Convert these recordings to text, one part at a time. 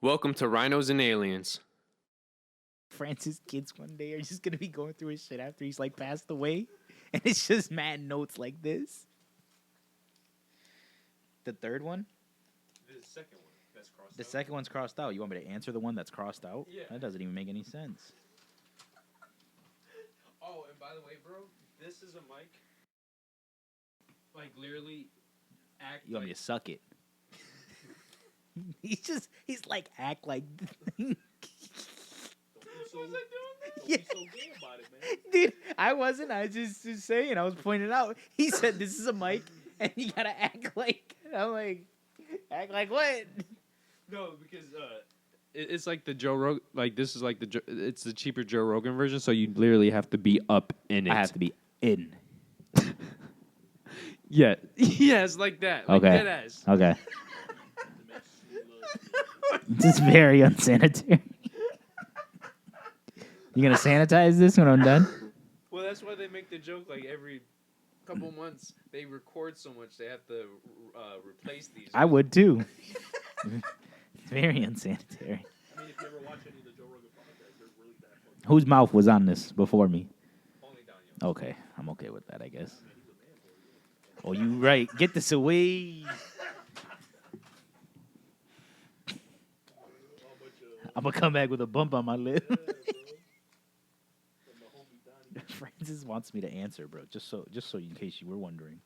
Welcome to Rhinos and Aliens. Francis kids one day are just gonna be going through his shit after he's like passed away, and it's just mad notes like this. The third one, The second one that's crossed the second one's crossed out. You want me to answer the one that's crossed out? Yeah. That doesn't even make any sense. Oh, and by the way, bro, this is a mic. Like, literally, You want me to suck it? he's like act like. Yeah. Be so gay about it, man. Dude, I wasn't. I was just saying. I was pointing out. He said this is a mic, and you gotta act like. I'm like, act like what? No, because it's like the Joe Rogan. Like, this is like it's the cheaper Joe Rogan version. So you literally have to be up in it. I have to be in. Yeah, yes, like that. Like Okay. Dead ass. Okay. This is very unsanitary. You gonna sanitize this when I'm done? Well, that's why they make the joke. Like every couple months, they record so much they have to replace these. I would too. It's very unsanitary. I mean, if you ever watch any of the Joe Rogan podcasts, they're really bad. Whose mouth was on this before me? Only Daniel. Okay, I'm okay with that, I guess. Oh, you right. Get this away. I'm gonna come back with a bump on my lip. Francis wants me to answer, bro. Just so in case you were wondering.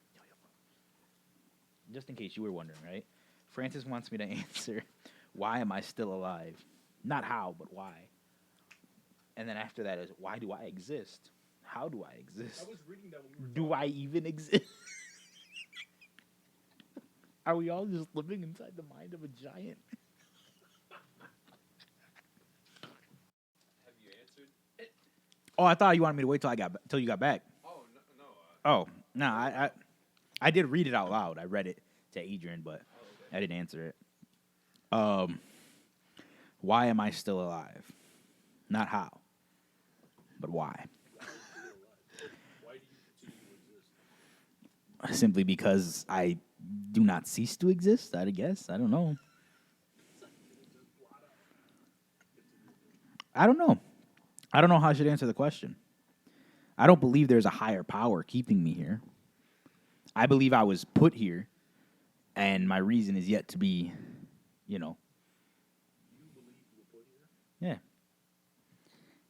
Just in case you were wondering, right? Francis wants me to answer, why am I still alive? Not how, but why. And then after that is, why do I exist? How do I exist? I was reading that when we were Do I even exist? Are we all just living inside the mind of a giant? Have you answered? Oh, I thought you wanted me to wait till you got back. Oh no. Oh, no, I did read it out loud. I read it to Adrian, but I didn't answer it. Why am I still alive? Not how, but why. why do you continue to exist? Simply because I do not cease to exist, I guess. I don't know. I don't know. I don't know how I should answer the question. I don't believe there's a higher power keeping me here. I believe I was put here, and my reason is yet to be, You believe you were put here? yeah.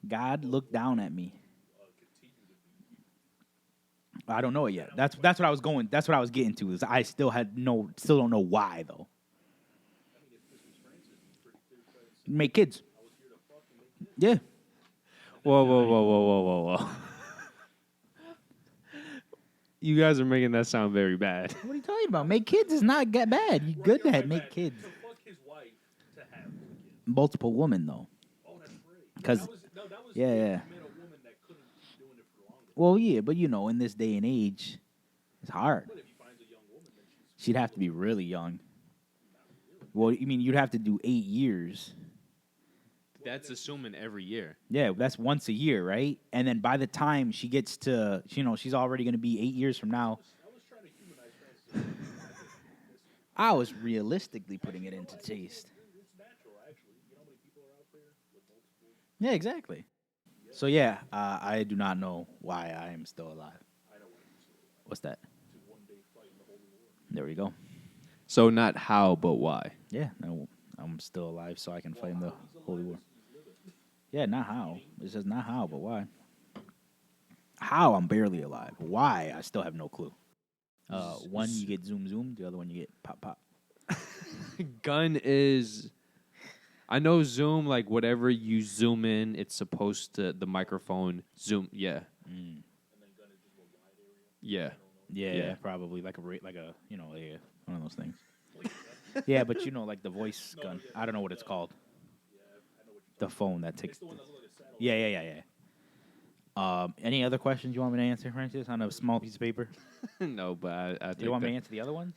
God looked down at me. Continue to be. I don't know it yet. That's what I was going. That's what I was getting to. Is I still don't know why though. I mean, if this was Francis, it's pretty clear cut. Make kids. I was here to fuck and make kids. Yeah. Whoa. You guys are making that sound very bad. What are you talking about? Make kids is not that bad. You good at make kids. To fuck his wife to have kids. Multiple women though. Oh, that's great. 'Cause- that was yeah, if yeah. you met a woman that couldn't keep doing it for longer. Well, yeah, but in this day and age, it's hard. But if he finds a young woman, then She'd have to be really young. Well, you mean you'd have to do 8 years. That's assuming every year. Yeah, that's once a year, right? And then by the time she gets to, she's already going to be 8 years from now. I was trying to humanize Francis. I was realistically putting it into taste. It's natural, actually. You know how many people are out there with multiple? Yeah, exactly. So yeah, I do not know why I am still alive. I know why you're still alive. What's that? To one day fight in the Holy War. There we go. So not how, but why. Yeah, no, I'm still alive, so I can fight in the Holy War. Yeah, not how. It says not how, but why. How I'm barely alive. Why I still have no clue. One you get zoom, the other one you get pop. Gun is. I know Zoom, like whatever you zoom in, it's supposed to the microphone zoom. Yeah. Mm. Yeah. Yeah, probably like a one of those things. Yeah, but like the voice gun. I don't know what it's called. The phone that takes. Yeah. Any other questions you want me to answer, Francis, on a small piece of paper? No, but I think You want me that to answer the other ones?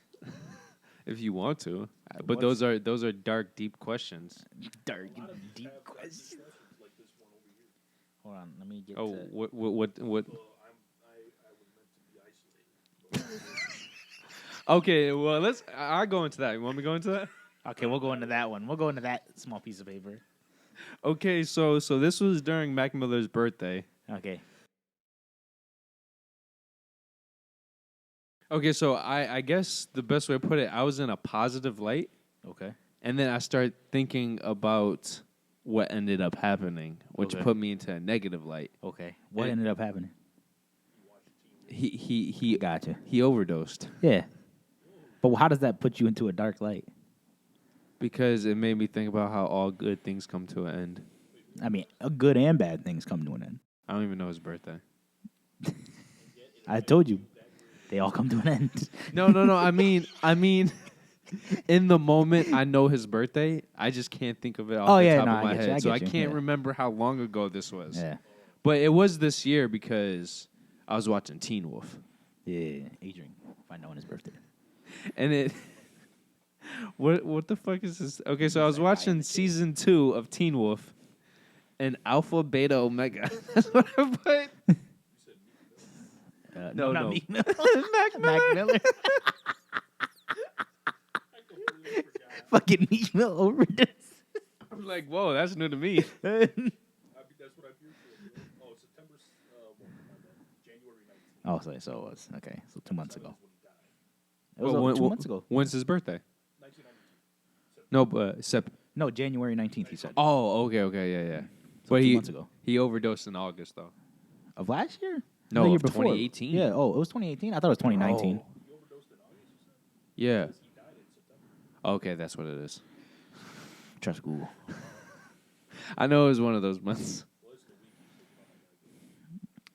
if you want to. But those are dark, deep questions. Dark, deep questions. Hold on, let me get. Oh, to... what? I was meant to be isolated. Okay, well I go into that. You want me to go into that? Okay, we'll go into that one. We'll go into that small piece of paper. Okay, so this was during Mac Miller's birthday. Okay. Okay, so I guess the best way to put it, I was in a positive light, Okay. and then I started thinking about what ended up happening, which Okay. put me into a negative light. Okay. What And- ended up happening? He Gotcha. he overdosed Yeah. But how does that put you into a dark light? because it made me think about how all good things come to an end. I mean, good and bad things come to an end. I don't even know his birthday. I told you, they all come to an end. No. I mean, in the moment, I know his birthday. I just can't think of it off the top of my head. So I can't remember how long ago this was. Yeah. But it was this year because I was watching Teen Wolf. Yeah. Adrian, find out when his birthday. And it... What the fuck is this? Okay, so I was watching season 2 of Teen Wolf, and Alpha, Beta, Omega. That's what I put. No. not Meek Mill. Mac Mac Miller. Fucking Meek Mill overdose. I'm like, whoa, that's new to me. That's what I'm here for. Oh, September, January 19th. Oh, so it was. Okay, so 2 months ago. It Well, was 2 months ago. When's his birthday? 1992. No, but No, January 19th, he said. Oh, okay, yeah. So But 2 months ago. he overdosed in August though. Of last year? No, the year of before. 2018. Yeah, oh, it was 2018? I thought it was 2019. Oh. Yeah. Okay, that's what it is. Trust Google. I know it was one of those months.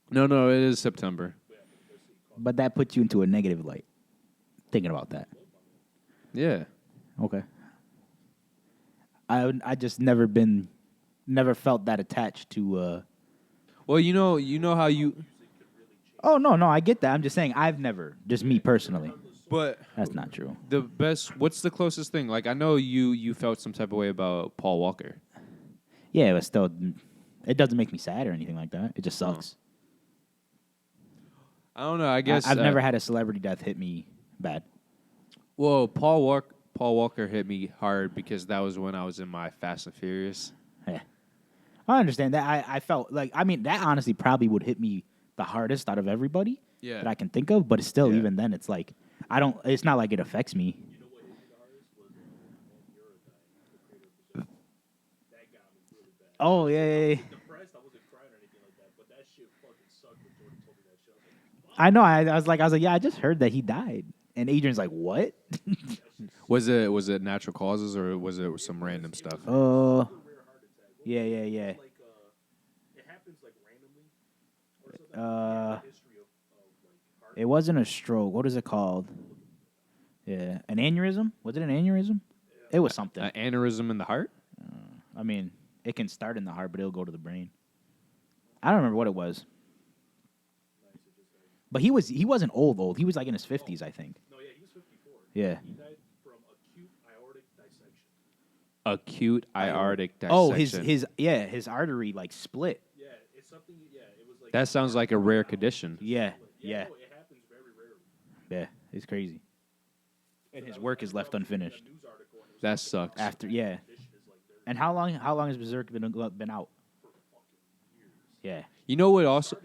No, it is September. But that puts you into a negative light, thinking about that. Yeah. Okay. I just never felt that attached to. Well, you know how you. Oh no, I get that. I'm just saying I've never, just me personally. But That's not true. the best. What's the closest thing? Like I know you felt some type of way about Paul Walker. Yeah, but still, it doesn't make me sad or anything like that. It just sucks. I don't know. I guess I've never had a celebrity death hit me bad. Well, Paul Walker hit me hard because that was when I was in my Fast and Furious. Yeah. I understand that. I felt like, I mean, that honestly probably would hit me the hardest out of everybody Yeah. that I can think of, but it's still, Yeah. even then, it's like, it's not like it affects me. You know what hit me the hardest was Eurodyne, the creator of the show. That got me really bad. Oh, yeah. Depressed, I wasn't crying or anything like that, but that shit fucking sucked when Jordan told me that shit. I was like, I know. I was like, yeah, I just heard that he died. And Adrian's like, what? Was it natural causes or was it some random stuff? Uh, rare heart attack. yeah. Like, it happens like randomly or something. History of like heart. It wasn't a stroke. What is it called? Yeah, an aneurysm? Was it an aneurysm? It was something. An aneurysm in the heart? I mean, it can start in the heart, but it'll go to the brain. I don't remember what it was. But he wasn't old. He was like in his 50s, I think. No, yeah, he was 54. Yeah. He died from acute aortic dissection. Acute aortic dissection. Oh, his artery like split. Yeah, it's something. Yeah, it was like That sounds like a rare condition. Yeah. No, it happens very rarely. Yeah, it's crazy. And his work is left unfinished. News article and it was That sucks. After, yeah. condition is like they're And how long has Berserk been out? Yeah. You know what also?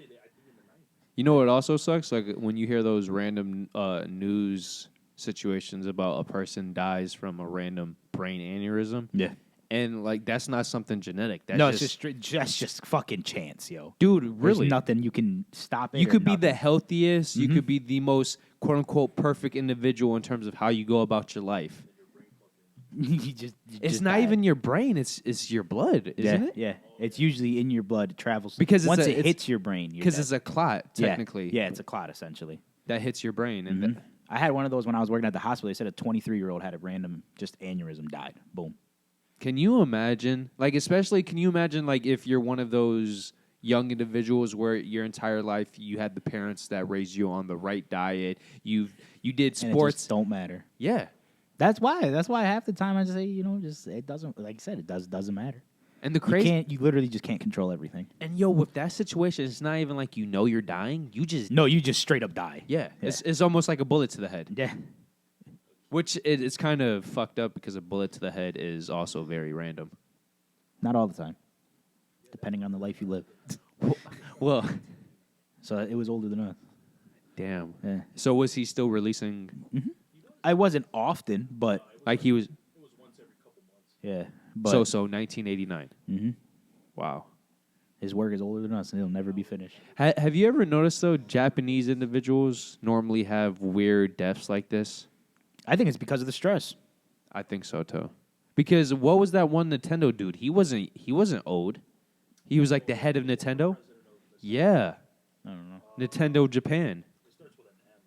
You know what also sucks? Like when you hear those random news situations about a person dies from a random brain aneurysm. Yeah. And like that's not something genetic. That's No, it's just fucking chance, yo. dude, There's really. nothing you can stop it. You or could be the nothing. healthiest. You could be the most quote unquote perfect individual in terms of how you go about your life. you It's just not die. even your brain. It's your blood, isn't it? Yeah, it's usually in your blood. It travels Because once it's it hits your brain. Because it's a clot, technically. Yeah, it's a clot essentially. That hits your brain, and I had one of those when I was working at the hospital. They said a 23-year-old had a random just aneurysm, died. Boom. can you imagine? Like, especially, can you imagine like if you're one of those young individuals where your entire life you had the parents that raised you on the right diet, you did And it sports, just don't matter. yeah, That's why half the time I just say, just it doesn't, like I said, it doesn't matter. and the crazy, You literally just can't control everything. and yo, with that situation, it's not even like you're dying, you just No, you just straight up die. yeah. It's almost like a bullet to the head. Yeah. Which it's kind of fucked up because a bullet to the head is also very random. Not all the time, depending on the life you live. Well, So it was older than us. damn. Yeah. So was he still releasing? I wasn't often, but Like he was. It was once every couple months. yeah. But So 1989. Mhm. Wow. His work is older than us, and it'll never be finished. Have you ever noticed though Japanese individuals normally have weird deaths like this? I think it's because of the stress. I think so too. Because what was that one Nintendo dude? He wasn't old. He was like the head of Nintendo. Yeah, I don't know. Nintendo Japan.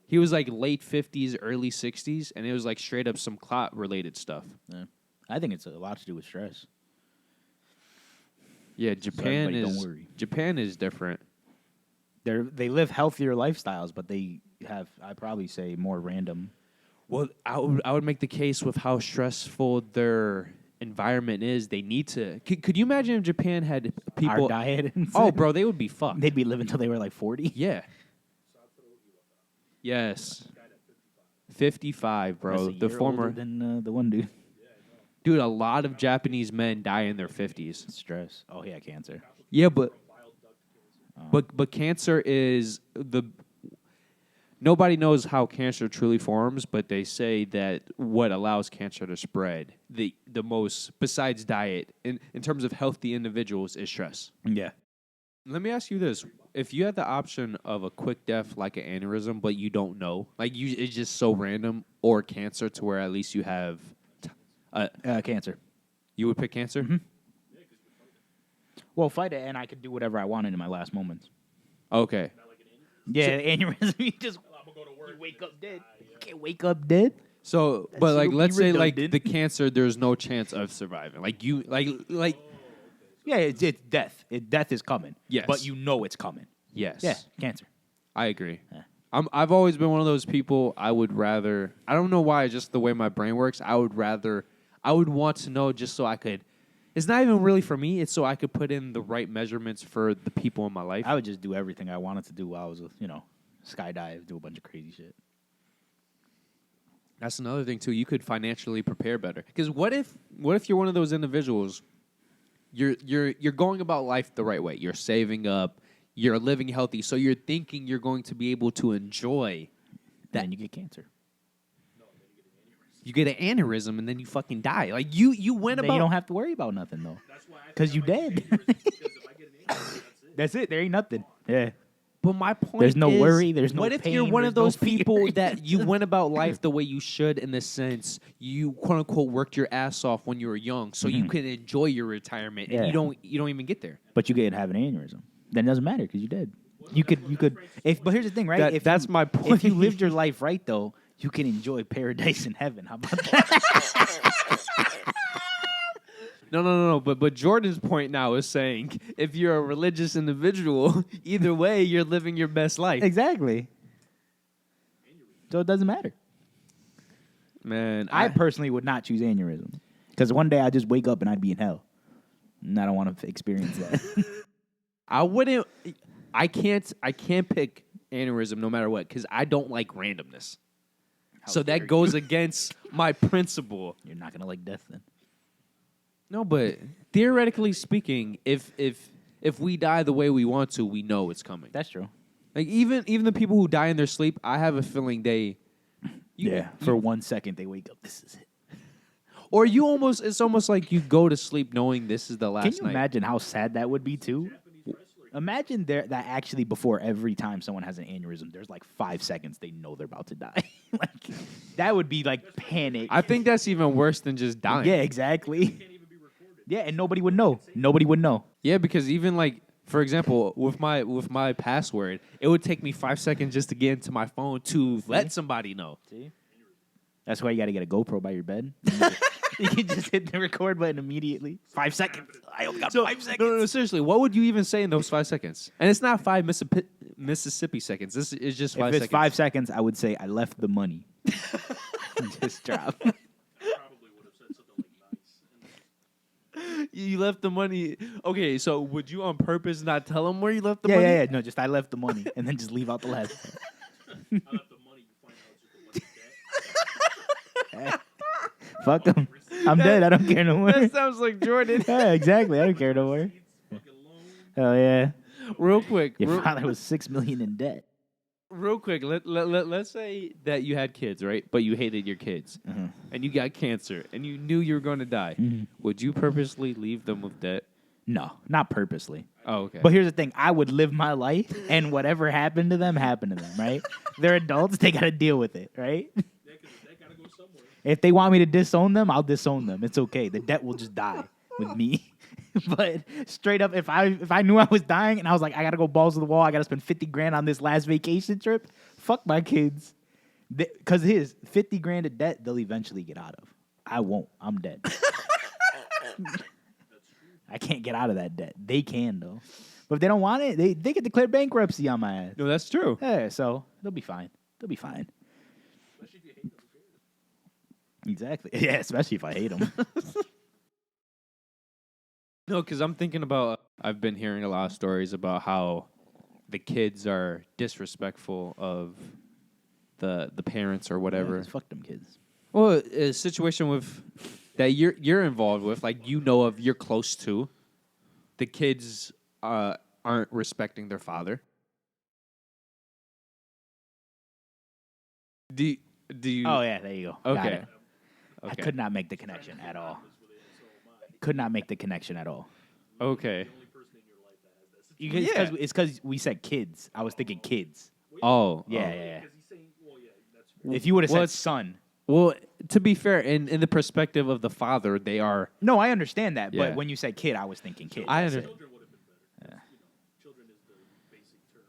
He was like late 50s, early 60s, and it was like straight up some clot related stuff. Yeah. I think it's a lot to do with stress. Yeah, Japan everybody don't is worry. Japan is different. They live healthier lifestyles, but they have, I'd probably say, more random. Well, I would make the case with how stressful their environment is. They need to. Could you imagine if Japan had people? Our diet. And Oh, bro, they would be fucked. They'd be living until they were like 40. Yeah. Yes. 55, bro. That's a The year former older than the one dude. dude. A lot of Japanese men die in their 50s. Stress. Oh, yeah, cancer. Yeah, but cancer is the. Nobody knows how cancer truly forms, but they say that what allows cancer to spread, the most, besides diet, in terms of healthy individuals, is stress. Yeah. Let me ask you this. If you had the option of a quick death like an aneurysm, but you don't know, like it's just so random, or cancer to where at least you have, Cancer. you would pick cancer? Mm-hmm. Well, fight it, and I could do whatever I wanted in my last moments. Okay. Yeah, aneurysm. You just you wake up dead. You can't wake up dead. So, That's but like, so let's say like redundant. the cancer, there's no chance of surviving. Like you, like Yeah, it's death. Death is coming. Yes. But you know it's coming. yes. Yeah, cancer. I agree. Yeah. I've always been one of those people. I would rather. I don't know why. Just the way my brain works. I would want to know just so I could. It's not even really for me. It's so I could put in the right measurements for the people in my life. I would just do everything I wanted to do while I was, skydive, do a bunch of crazy shit. That's another thing too. You could financially prepare better. Because what if you're one of those individuals? You're going about life the right way. You're saving up. You're living healthy. So you're thinking you're going to be able to enjoy that. Then you get cancer. You get an aneurysm and then you fucking die. Like you went Then about. you don't have to worry about nothing though, That's why I because think you I like dead. aneurysm, because if I get an aneurysm, that's it. That's it. There ain't nothing. Yeah. But my point There's no is, worry, there's no what if you're pain, one of there's those no fear. people that you went about life the way you should, in the sense you quote unquote worked your ass off when you were young, so you can enjoy your retirement, and Yeah. you don't even get there. But you get have an aneurysm. Then it doesn't matter because you're dead. You could. But here's the thing, right? That's my point. If you lived your life right, though, you can enjoy paradise in heaven. How about that? No. But Jordan's point now is saying if you're a religious individual, either way, you're living your best life. Exactly. So it doesn't matter. Man, I personally would not choose aneurysm because one day I'd just wake up and I'd be in hell, and I don't want to experience that. I wouldn't. I can't pick aneurysm no matter what because I don't like randomness. So dare that goes against my principle. You're not gonna like death then. No, but theoretically speaking, if we die the way we want to, we know it's coming. That's true. Like even the people who die in their sleep, I have a feeling For 1 second they wake up. This is it. Or it's almost like you go to sleep knowing this is the last Can you night. imagine how sad that would be too? Imagine that actually before every time someone has an aneurysm, there's like 5 seconds they know they're about to die. Like that would be like panic. I think that's even worse than just dying. Yeah, exactly. Yeah, and nobody would know. Nobody would know. Yeah, because even like, for example, with my password, it would take me 5 seconds just to get into my phone to let somebody know. See? That's why you got to get a GoPro by your bed. You can just hit the record button immediately. 5 seconds. I only got 5 seconds. No, seriously, what would you even say in those 5 seconds? And it's not 5 Mississippi seconds. This is just 5 If it's seconds. 5 seconds, I would say I left the money. Just drop. Probably would have said something like nice. You left the money. Okay, so would you on purpose not tell them where you left the Yeah, money? yeah, yeah. No, just I left the money, and then just leave out the last. I left the money, you find out it's just a Fuck them. I'm dead. I don't care no more. That sounds like Jordan. Yeah, exactly. I don't care no more. Hell yeah. Real quick. Your father was $6 million in debt. Real quick, let's say that you had kids, right? But you hated your kids, and you got cancer, and you knew you were going to die. Would you purposely leave them with debt? No, not purposely. Oh, okay. But here's the thing. I would live my life, and whatever happened to them, right? They're adults. They got to deal with it, right? That gotta go somewhere. If they want me to disown them, I'll disown them. It's okay. The debt will just die with me. But straight up, if I knew I was dying and I was like, I gotta go balls to the wall, I gotta spend $50,000 on this last vacation trip, fuck my kids. Because his $50,000 of debt, they'll eventually get out of. I won't. I'm dead. I can't get out of that debt. They can though. But if they don't want it, they get declared bankruptcy on my ass. No, that's true. Yeah, so they'll be fine. They'll be fine. Especially if you hate them. Exactly. Yeah, especially if I hate them. No, because I'm thinking about, I've been hearing a lot of stories about how the kids are disrespectful of the parents or whatever. Yeah, fuck them kids. Well, a situation with that you're involved with, like you're close to, the kids aren't respecting their father. Do you? Oh yeah, there you go. Got Okay. it. I could not make the connection at all. Okay. It's because we said kids. I was thinking kids. Oh. Yeah. Because he's saying, well, yeah, that's If you would have Well, said it's- son. Well, to be fair, in the perspective of the father, they are. No, I understand that. Yeah. But when you said kid, I was thinking kid. I That's under- it. children would have been better. Children is the basic term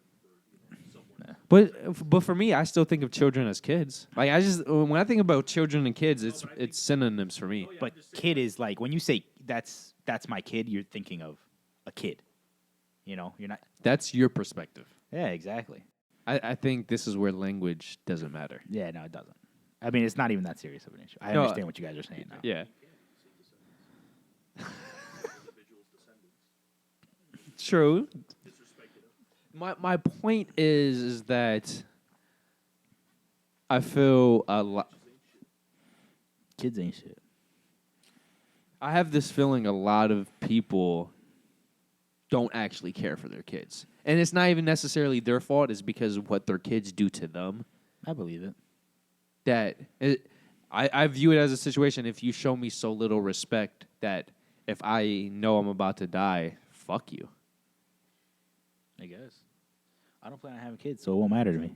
for someone. But for me, I still think of children as kids. Like when I think about children and kids, it's synonyms for me. But kid is like when you say that's my kid, you're thinking of a kid. You know, you're not. That's your perspective. Yeah, exactly. I think this is where language doesn't matter. Yeah, no, it doesn't. I mean, it's not even that serious of an issue. I No, understand what you guys are saying now. Yeah. True. My point is that I feel a lot. Kids ain't shit. I have this feeling a lot of people don't actually care for their kids. And it's not even necessarily their fault. It's because of what their kids do to them. I believe it. I view it as a situation, if you show me so little respect that if I know I'm about to die, fuck you. I guess. I don't plan on having kids, so it won't matter to me.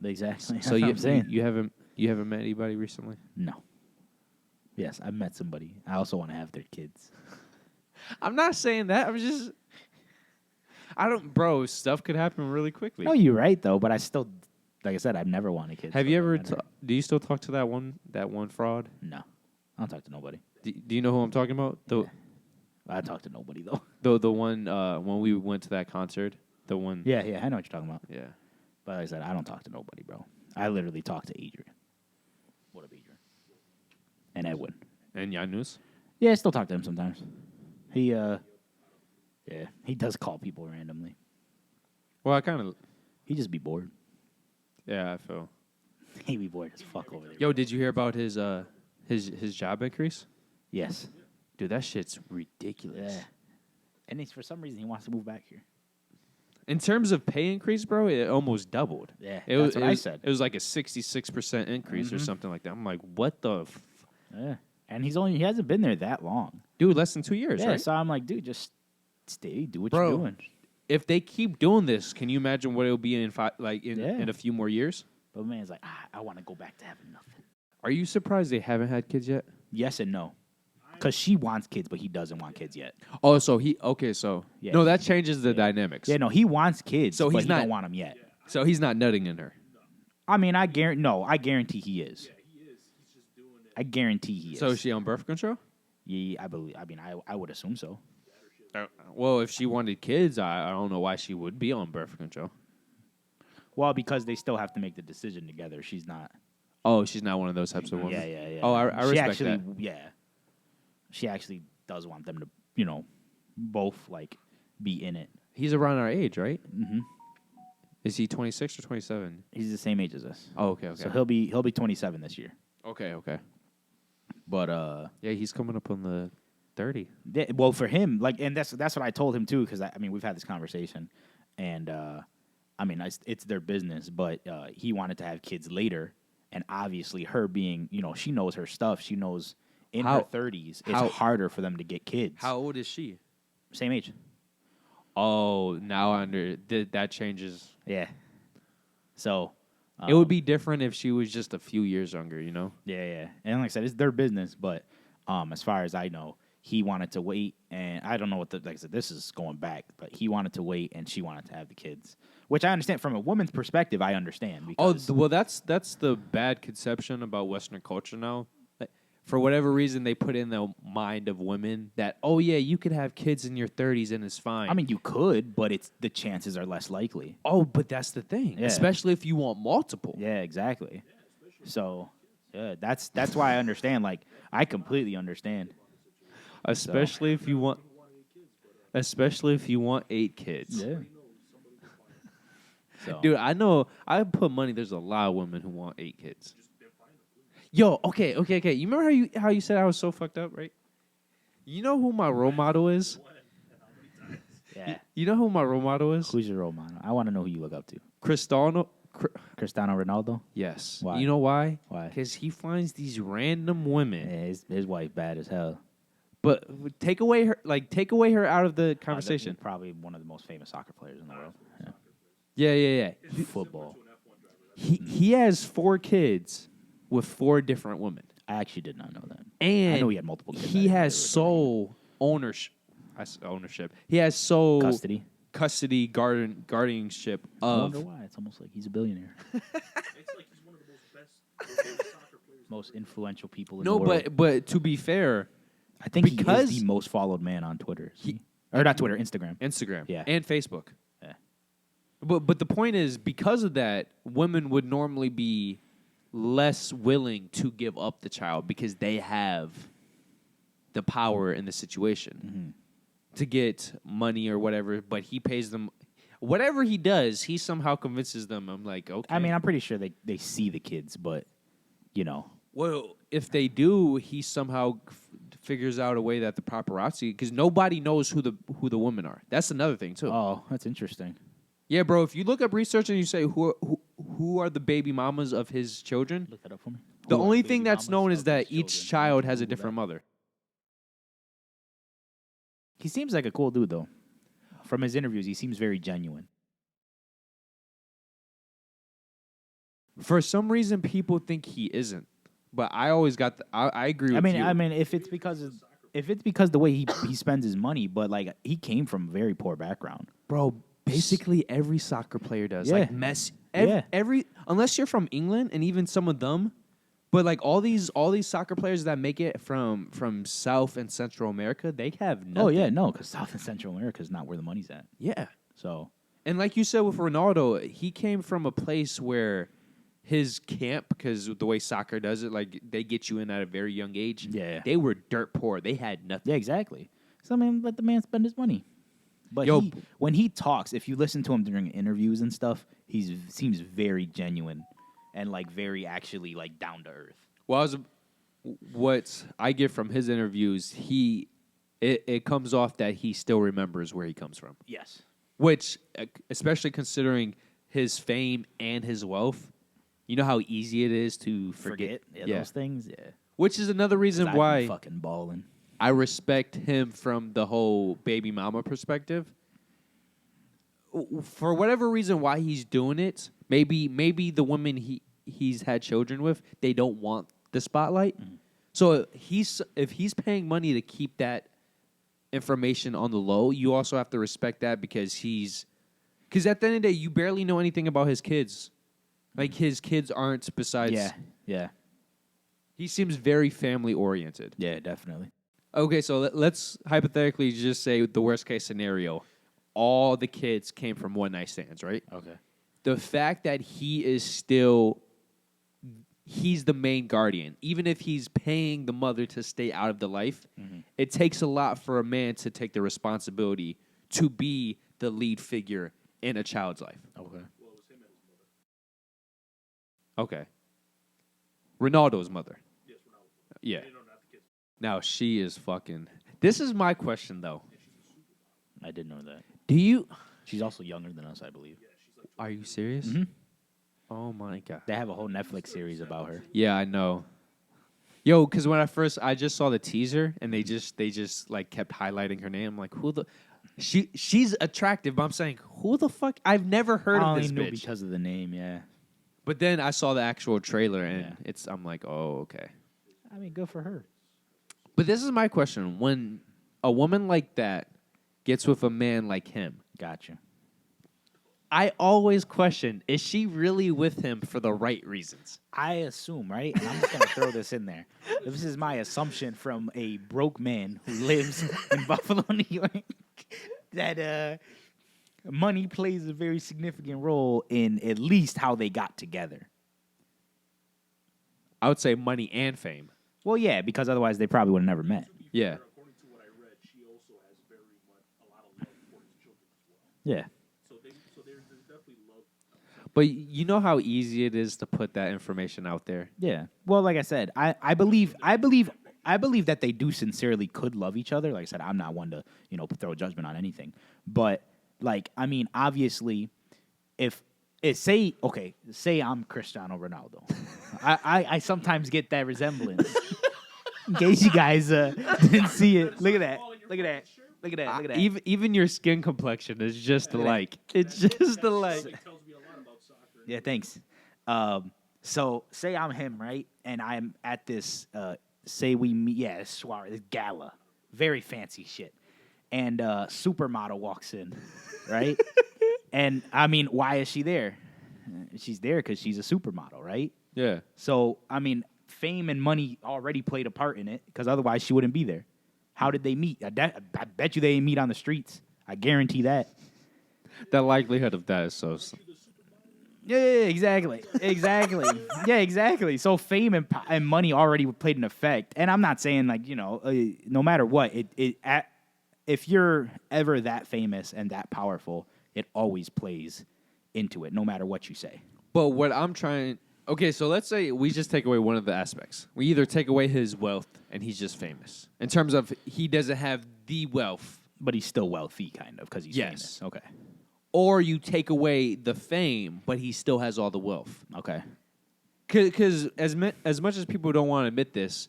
Exactly. So That's what I'm saying. you haven't met anybody recently? No. Yes, I've met somebody. I also want to have their kids. I'm not saying that. I'm just bro, stuff could happen really quickly. No, you're right though, but I still, like I said, I've never wanted kids. Have so you it ever doesn't matter. do you still talk to that one fraud? No. I don't talk to nobody. Do you know who I'm talking about? I talk to nobody though. The one when we went to that concert, the one. Yeah, I know what you're talking about. Yeah. But like I said, I don't talk to nobody, bro. I literally talk to Adrian. What up, Adrian? And Edwin. And Yanius? Yeah, I still talk to him sometimes. He does call people randomly. Well, I kind of. He just be bored. Yeah, I feel. He be bored as fuck over there. Yo, did you hear about his job increase? Yes. Dude, that shit's ridiculous. Yeah. And it's for some reason he wants to move back here. In terms of pay increase, bro, it almost doubled. Yeah, It that's what I said. It was like a 66% increase or something like that. I'm like, what the? Yeah. And he hasn't been there that long. Dude, less than 2 years, Yeah, right? so I'm like, dude, just stay, do what Bro. you're doing. If they keep doing this, can you imagine what it'll be in Yeah. in a few more years? But man's like, I want to go back to having nothing. Are you surprised they haven't had kids yet? Yes and no. Because she wants kids, but he doesn't want kids yet. Oh, so Yeah. no, that changes the dynamics. Yeah, no, he wants kids, So but he's he not- don't want them yet. So he's not nutting in her. I mean, I guarantee he is. I guarantee he is. So is she on birth control? Yeah, I would assume so. Well, if she wanted kids, I don't know why she would be on birth control. Well, because they still have to make the decision together. She's not. Oh, she's not one of those types of women. Yeah. Oh, I She respect actually, that. Yeah. She actually does want them to, both like be in it. He's around our age, right? Mm-hmm. Is he 26 or 27? He's the same age as us. Oh, okay. So he'll be 27 this year. Okay. But Yeah, he's coming up on the 30. well, for him, like, and that's what I told him too, because I mean, we've had this conversation, and I mean, it's their business, but he wanted to have kids later, and obviously, her being, she knows her stuff. She knows in her 30s, it's harder for them to get kids. How old is she? Same age. Oh, now that changes. Yeah. So it would be different if she was just a few years younger, Yeah. And like I said, it's their business, but as far as I know, he wanted to wait, and I don't know like I said, this is going back, but he wanted to wait, and she wanted to have the kids, which I understand from a woman's perspective. I understand because well, that's the bad conception about Western culture now. For whatever reason, they put in the mind of women that, oh yeah, you could have kids in your 30s and it's fine. I mean, you could, but the chances are less likely. Oh, but that's the thing, especially if you want multiple. Yeah, exactly. So, yeah, that's why I understand. Like, I completely understand. Especially if you want 8 kids. Yeah. So. Dude, I know. I put money. There's a lot of women who want 8 kids. Yo, okay. You remember how you said I was so fucked up, right? You know who my role model is? Yeah. You know who my role model is? Who's your role model? I want to know who you look up to. Cristiano Ronaldo? Yes. Why? You know why? Why? Because he finds these random women. Yeah, his wife bad as hell. But take away her out of the conversation. Probably one of the most famous soccer players in the world. Yeah. Football. He has 4 kids with 4 different women. I actually did not know that. And I know he had multiple kids. He has sole ownership. He has sole custody, guardianship of. I wonder why. It's almost like he's a billionaire. It's like he's one of the most best soccer players. Most influential people in the world. No, but to be fair, I think he is the most followed man on Twitter. Or not Twitter, Instagram. Yeah. And Facebook. Yeah. But the point is, because of that, women would normally be less willing to give up the child because they have the power in the situation to get money or whatever, but he pays them. Whatever he does, he somehow convinces them. I'm like, okay. I mean, I'm pretty sure they see the kids, but, Well, if they do, he somehow figures out a way that the paparazzi, because nobody knows who the women are. That's another thing, too. Oh, that's interesting. Yeah, bro, if you look up research and you say who are the baby mamas of his children, look that up for me. The only thing that's known is that each child has a different mother. He seems like a cool dude, though. From his interviews, he seems very genuine. For some reason, people think he isn't, but I always got. I agree with you. I mean, if it's because the way he spends his money, but like he came from a very poor background, bro. Basically, every soccer player does. Yeah. Like Messi, every unless you're from England, and even some of them, but like all these soccer players that make it from South and Central America, they have nothing. Oh yeah, no, because South and Central America is not where the money's at. Yeah. So, and like you said with Ronaldo, he came from a place where his camp, because the way soccer does it, like they get you in at a very young age. Yeah. They were dirt poor. They had nothing. Yeah, exactly. So I mean, let the man spend his money. But when he talks, if you listen to him during interviews and stuff, he seems very genuine and like very actually like down to earth. Well, what I get from his interviews, it comes off that he still remembers where he comes from. Yes. Which, especially considering his fame and his wealth, you know how easy it is to forget those things. Yeah. Which is another reason why fucking balling. I respect him from the whole baby mama perspective. For whatever reason why he's doing it, maybe the women he's had children with, they don't want the spotlight. Mm. So if he's paying money to keep that information on the low, you also have to respect that because at the end of the day, you barely know anything about his kids. Like his kids aren't besides. Yeah. He seems very family oriented. Yeah, definitely. Okay, so let's hypothetically just say the worst case scenario. All the kids came from one night stands, right? Okay. The fact that he's the main guardian, even if he's paying the mother to stay out of the life, it takes a lot for a man to take the responsibility to be the lead figure in a child's life. Okay. Well, it was him and his mother. Okay. Ronaldo's mother. Yes, Ronaldo's mother. Yeah. They don't have Now she is fucking. This is my question though. I did know that. Do you? She's also younger than us, I believe. Are you serious? Mhm. Oh my god. They have a whole Netflix series about her. Yeah, I know. Yo, because when I just saw the teaser and they just like kept highlighting her name. I'm like, who the? She's attractive, but I'm saying, who the fuck? I've never heard I of only this knew bitch. because of the name, yeah. But then I saw the actual trailer and Yeah. I'm like, oh, okay. I mean, good for her. But this is my question: when a woman like that gets with a man like him, Gotcha. I always question: is she really with him for the right reasons? I assume, right? And I'm just going to throw this in there. This is my assumption from a broke man who lives in Buffalo, New York, that money plays a very significant role in at least how they got together. I would say money and fame. Well, yeah, because otherwise they probably would have never met. Yeah. According to what I read, she also has very much a lot of love for his children as well. Yeah. So there's definitely love. But you know how easy it is to put that information out there? Yeah. Well, like I said, I believe that they do sincerely could love each other. Like I said, I'm not one to, throw a judgment on anything. But like, I mean, obviously, say I'm Cristiano Ronaldo. I sometimes get that resemblance. In case you guys didn't see it. Look at that. Look at that. Look at that. Look at that. Even your skin complexion is just alike. It's just alike. It tells me a lot about soccer. Yeah, thanks. So say I'm him, right? And I'm at this say we meet soiree, this gala. Very fancy shit. And supermodel walks in, right? And I mean, why is she there? She's there because she's a supermodel, right? Yeah. So, I mean, fame and money already played a part in it because otherwise she wouldn't be there. How did they meet? I bet you they didn't meet on the streets. I guarantee that. The likelihood of that is so. Yeah, exactly. Yeah, exactly. So fame and money already played an effect. And I'm not saying like, no matter what, if you're ever that famous and that powerful, it always plays into it, no matter what you say. But what I'm trying. Okay, so let's say we just take away one of the aspects. We either take away his wealth and he's just famous. In terms of he doesn't have the wealth. But he's still wealthy, kind of, because he's Yes. famous. Okay. Or you take away the fame, but he still has all the wealth. Okay. Because as much as people don't want to admit this,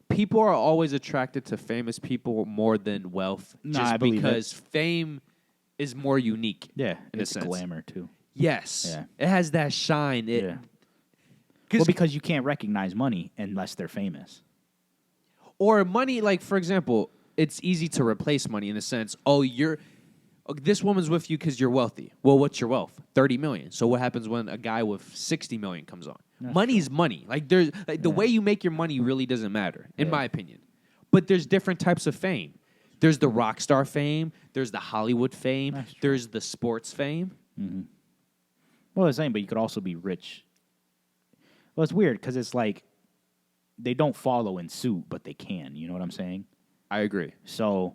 people are always attracted to famous people more than wealth. No, just I believe because fame is more unique. Yeah, in it's a sense. glamour, too. Yes. Yeah. It has that shine. Yeah. Well, because you can't recognize money unless they're famous. Or money, like, for example, it's easy to replace money in the sense, this woman's with you because you're wealthy. Well, what's your wealth? 30 million. So what happens when a guy with 60 million comes on? Money's money. Like, the way you make your money really doesn't matter, in my opinion. But there's different types of fame. There's the rock star fame. There's the Hollywood fame. There's the sports fame. Mm-hmm. Well, it's the same, but you could also be rich. Well, it's weird because it's like they don't follow in suit, but they can. You know what I'm saying? I agree. So,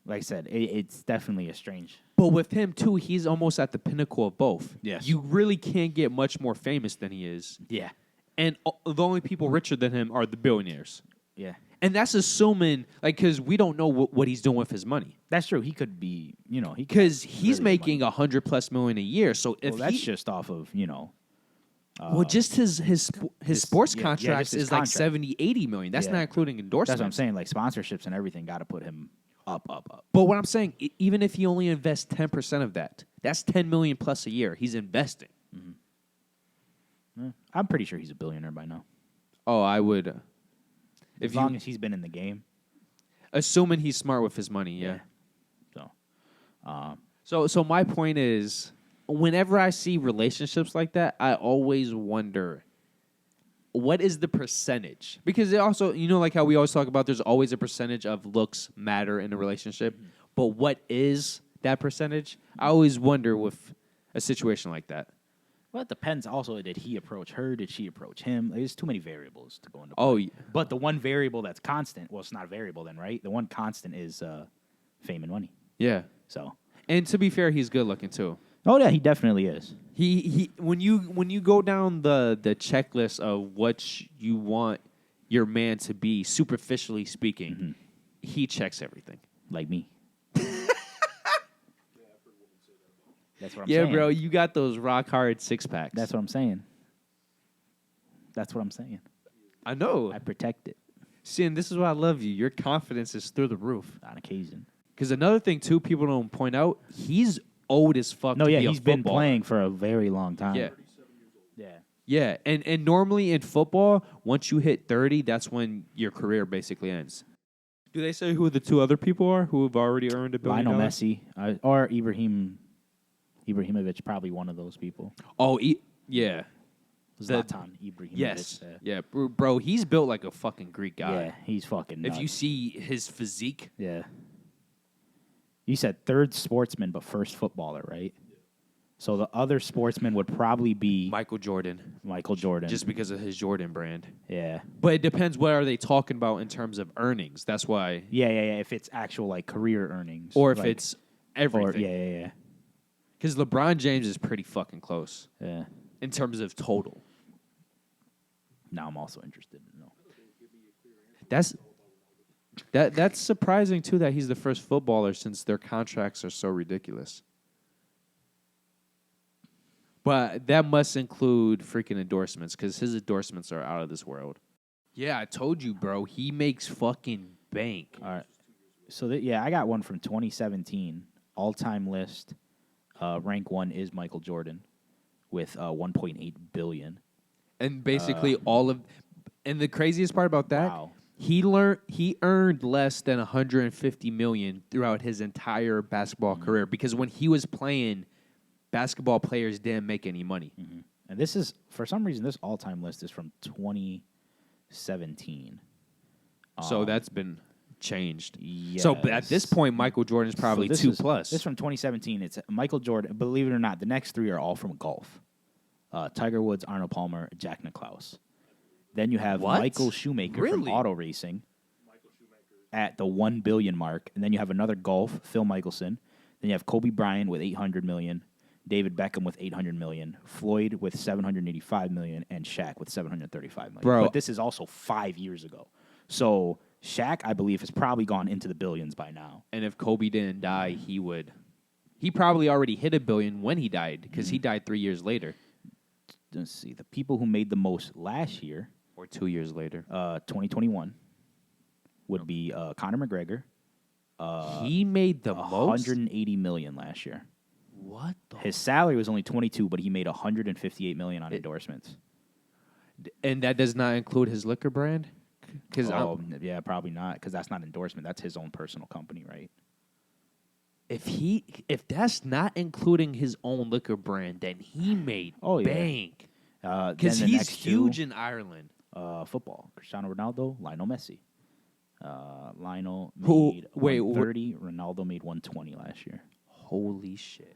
like I said, it's definitely a strange. But with him, too, he's almost at the pinnacle of both. Yes. You really can't get much more famous than he is. Yeah. And the only people richer than him are the billionaires. Yeah. And that's assuming, like, because we don't know what he's doing with his money. That's true. He could be, Because he's really making $100+ million a year. So if that's just off of, well, just his sports yeah, contracts just his is like contract. 70, 80 million. That's Yeah. not including endorsements. That's what I'm saying. Like sponsorships and everything got to put him up. But what I'm saying, even if he only invests 10% of that, that's 10 million plus a year. He's investing. Yeah. I'm pretty sure he's a billionaire by now. Oh, I would. As long as he's been in the game. Assuming he's smart with his money, yeah. So my point is, whenever I see relationships like that, I always wonder, what is the percentage? Because it also, like how we always talk about, there's always a percentage of looks matter in a relationship. Mm-hmm. But what is that percentage? I always wonder with a situation like that. Well, it depends. Also, did he approach her? Did she approach him? There's too many variables to go into. Oh, yeah. But the one variable that's constant, well, it's not a variable then, right? The one constant is fame and money. Yeah. So. And to be fair, he's good looking too. Oh yeah, he definitely is. He when you go down the checklist of what you want you're man to be, superficially speaking, he checks everything. Like me. That's what I'm Yeah, saying. bro, you got those rock hard 6-packs. That's what I'm saying. That's what I'm saying. I know. I protect it See, and this is why I love you. Your confidence is through the roof. on occasion. Because another thing, too, people don't point out, he's old as fuck No, to yeah, be a he's been footballer. playing for a very long time. Yeah. Yeah. Yeah, and normally in football, once you hit 30, that's when your career basically ends. Do they say who the two other people are who have already earned $1 billion? Lionel Messi or Ibrahimovic, probably one of those people. Oh, yeah. Zlatan Ibrahimovic. Yes. Yeah, bro, he's built like a fucking Greek guy. Yeah, he's fucking nuts. If you see his physique. Yeah. You said third sportsman, but first footballer, right? So the other sportsman would probably be Michael Jordan. Michael Jordan. Just because of his Jordan brand. Yeah. But it depends what are they talking about in terms of earnings. That's why. Yeah. If it's actual like career earnings, Or if like, it's everything. Yeah. Because LeBron James is pretty fucking close Yeah. in terms of total. Now I'm also interested in know. That's surprising too that he's the first footballer since their contracts are so ridiculous. But that must include freaking endorsements because his endorsements are out of this world. Yeah, I told you, bro. He makes fucking bank. All right. So I got one from 2017 all-time list. Rank 1 is Michael Jordan with 1.8 billion. And basically and the craziest part about that, Wow. he earned less than 150 million throughout his entire basketball career because when he was playing, basketball players didn't make any money. Mm-hmm. And this is, for some reason, this all-time list is from 2017. So that's been changed. Yes. So but at this point, Michael Jordan's probably So this 2 is- plus. This is from 2017. It's Michael Jordan. Believe it or not, the next 3 are all from golf. Tiger Woods, Arnold Palmer, Jack Nicklaus. Then you have What? Michael Shoemaker from Really? auto racing at the 1 billion mark. And then you have another golf, Phil Mickelson. Then you have Kobe Bryant with 800 million, David Beckham with 800 million, Floyd with 785 million, and Shaq with 735 million. Bro. But this is also 5 years ago. So Shaq, I believe, has probably gone into the billions by now. And if Kobe didn't die, he probably already hit $1 billion when he died because he died 3 years later Let's see. The people who made the most last year, or 2 years later. 2021, would be Conor McGregor. He made the most. 180 million last year. What the? His salary was only 22, but he made 158 million on endorsements. And that does not include his liquor brand. Because Yeah, probably not, because that's not endorsement. That's his own personal company, right? if that's not including his own liquor brand, then he made bank. Because Then the he's next huge two, in Ireland. football. Cristiano Ronaldo, Lionel Messi. Lionel Who- made wait, 130. Ronaldo made 120 last year. Holy shit.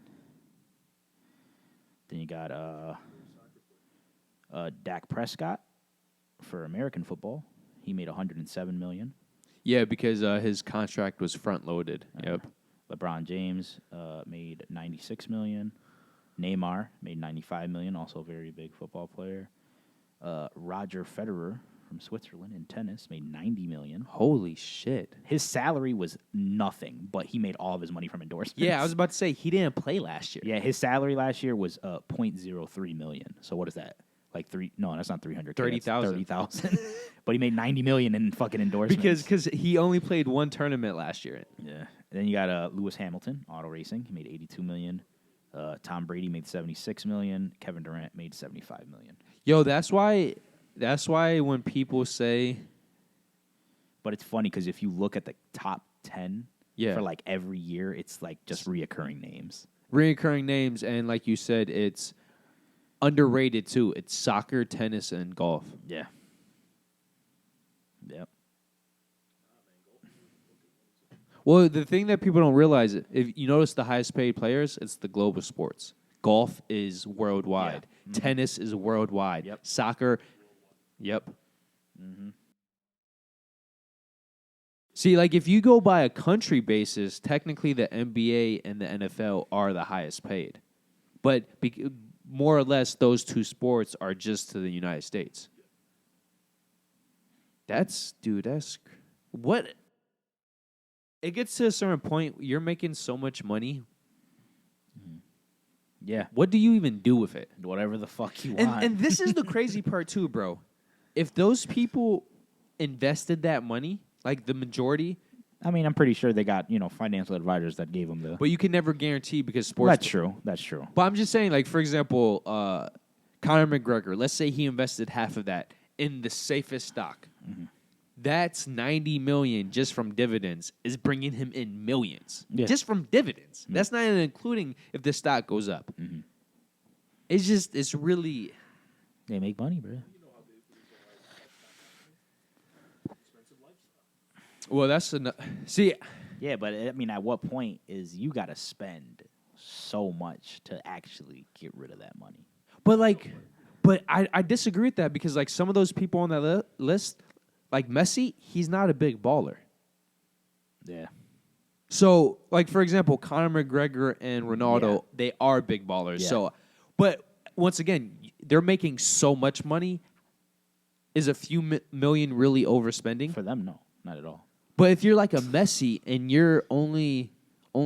Then you got Dak Prescott for American football. He made 107 million. Yeah, because his contract was front loaded. Yep. LeBron James made 96 million. Neymar made 95 million, also a very big football player. Roger Federer from Switzerland in tennis made 90 million. Holy shit. His salary was nothing, but he made all of his money from endorsements. Yeah, I was about to say he didn't play last year. Yeah, his salary last year was 0.03 million. So what is that? Like no, that's not 300. 30,000. 30,000. But he made 90 million in fucking endorsements. Because he only played one tournament last year. Yeah. And then you got Lewis Hamilton, auto racing. He made 82 million. Tom Brady made 76 million. Kevin Durant made 75 million. Yo, that's why when people say, But it's funny because if you look at the top 10 Yeah. for like every year, it's like just reoccurring names. reoccurring names, and like you said, it's underrated too. It's soccer, tennis, and golf. Yeah. Yep. Well, the thing that people don't realize, if you notice the highest paid players, it's the global sports. Golf is worldwide. Yeah. Mhm. Tennis is worldwide. Yep. Soccer, yep. Mm-hmm. See, like if you go by a country basis, technically the NBA and the NFL are the highest paid. But more or less, those two sports are just to the United States. That's what. It gets to a certain point. You're making so much money. Yeah. What do you even do with it? Whatever the fuck you want. And this is the crazy part too, bro. If those people invested that money, like the majority, I mean, I'm pretty sure they got, financial advisors that gave them the... but you can never guarantee because sports. That's true. But I'm just saying, like, for example, Conor McGregor, let's say he invested half of that in the safest stock. Mm-hmm. That's $90 million just from dividends is bringing him in millions. Yeah. Just from dividends. Mm-hmm. That's not even including if the stock goes up. Mm-hmm. It's really... They make money, bro. Well, that's enough. See... Yeah, but, I mean, at what point is you got to spend so much to actually get rid of that money? But I disagree with that because, like, some of those people on that list... Like Messi, he's not a big baller. Yeah. So, like, for example, Conor McGregor and Ronaldo, they are big ballers. Yeah. So, but once again, they're making so much money. Is a few million really overspending? For them, no. Not at all. But if you're like a Messi and you're only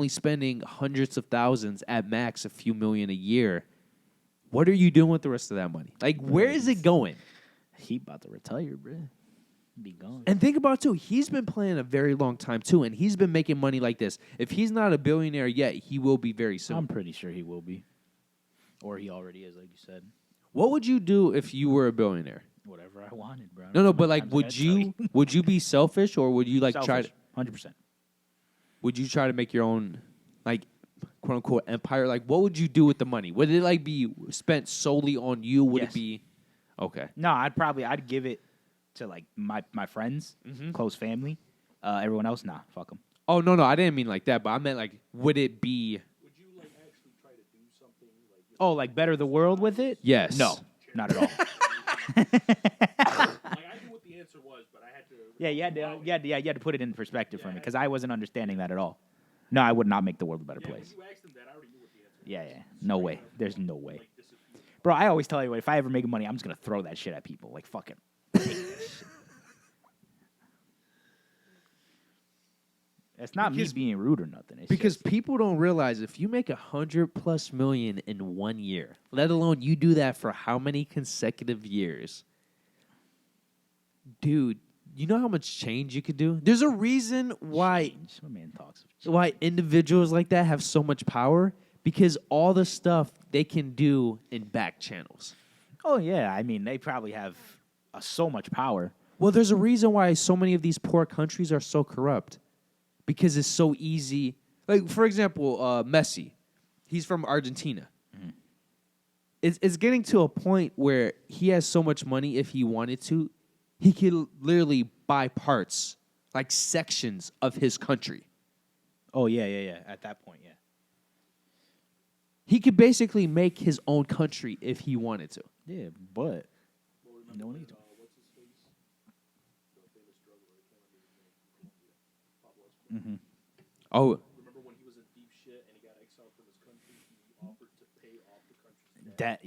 spending hundreds of thousands at max, a few million a year, what are you doing with the rest of that money? Like, where is it going? He about to retire, bro. Be gone. And think about it, too. He's been playing a very long time, too, and he's been making money like this. If he's not a billionaire yet, he will be very soon. I'm pretty sure he will be. Or he already is, like you said. What would you do if you were a billionaire? Whatever I wanted, bro. No, but like, would you be selfish, or would you like try to 100%. Would you try to make your own, like, quote unquote empire? Like, what would you do with the money? Would it like be spent solely on you? Would it be okay? No, I'd give it to like my friends, close family. Everyone else, nah, fuck them. Oh no, I didn't mean like that, but I meant like, would it be? Would you like actually try to do something like? Oh, like better the world with it? Yes. No, not at all. Like I knew what the answer was, but I had to. Yeah, you had to put it in perspective for me because I wasn't understanding that at all. No, I would not make the world a better place. When you asked him that, I already knew what the answer was. Yeah, no way. There's no way, bro. I always tell you, if I ever make money, I'm just gonna throw that shit at people. Like fuck it. It's not me being rude or nothing. It's Because just, people don't realize if you make $100+ million in 1 year, let alone you do that for how many consecutive years, dude, you know how much change you could do? There's a reason why my man talks. why individuals like that have so much power, because all the stuff they can do in back channels. Oh yeah, I mean they probably have so much power. Well, there's a reason why so many of these poor countries are so corrupt. Because it's so easy. Like, for example, Messi. He's from Argentina. Mm-hmm. It's getting to a point where he has so much money, if he wanted to, he could literally buy parts, like sections of his country. Oh, yeah. At that point, yeah. He could basically make his own country if he wanted to. Yeah, but no need to. What's his face? The famous drug lord. I can't remember his name. Pablo Escobar. Mm-hmm. Oh, Remember when he was in deep shit and he got exiled from his country? He offered to pay off the country's debt.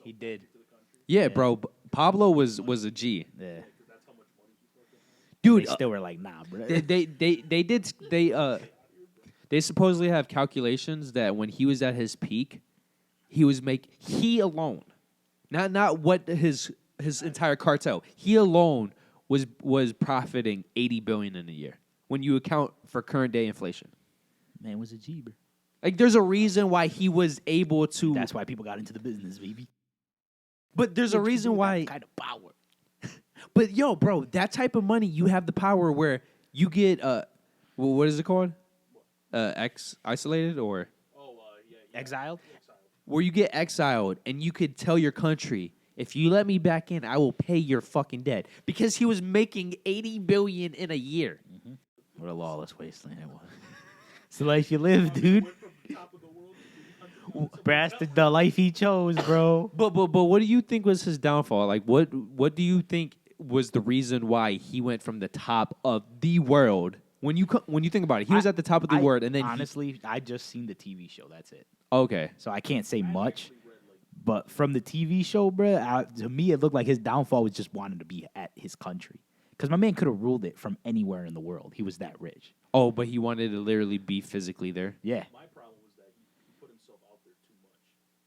He did. To the country. yeah, bro. Pablo was a G. Yeah. Because that's how much money he fucking had. Dude, They still were like, nah, bro. They supposedly have calculations that when he was at his peak, he alone, not what his entire cartel, he alone was profiting $80 billion in a year when you account for current day inflation. Man was a G, bro. Like, there's a reason why he was able to. That's why people got into the business, baby. But there's a reason why. That kind of power. But yo, bro, that type of money, you have the power where you get what is it called? Isolated or Exiled? where you get exiled and you could tell your country, if you let me back in, I will pay your fucking debt, because he was making $80 billion in a year. Mm-hmm. What a lawless wasteland it was. It's the life you live, dude. That's the life he chose, bro. But what do you think was his downfall? Like, what do you think was the reason why he went from the top of the world? When you think about it, he was at the top of the world, and then honestly, I just seen the TV show. That's it. Okay, so I can't say much. But from the TV show, bro, to me, it looked like his downfall was just wanting to be at his country. Because my man could have ruled it from anywhere in the world. He was that rich. Oh, but he wanted to literally be physically there. Yeah. My problem was that he put himself out there too much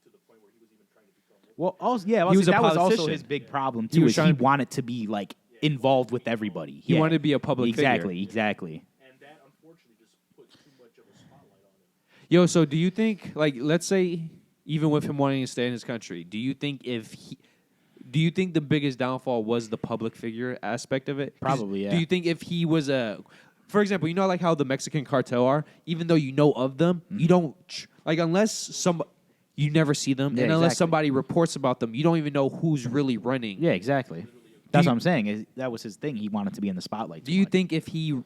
to the point where he was even trying to become. Well, also, yeah, He was a that was also politician. his big problem He too. was Is trying he to be- wanted to be like involved with everybody. He wanted to be a public exactly, figure. exactly. And that unfortunately just puts too much of a spotlight on him. Yo, so do you think, like, let's say, even with him wanting to stay in his country, do you think the biggest downfall was the public figure aspect of it? 'Cause Probably, yeah. Do you think if he was for example, you know, like how the Mexican cartel are, even though you know of them, you don't, unless you never see them, Yeah, and unless exactly. somebody reports about them, you don't even know who's really running. Yeah, exactly. That's what I'm saying. That was his thing. He wanted to be in the spotlight. Do you think if he,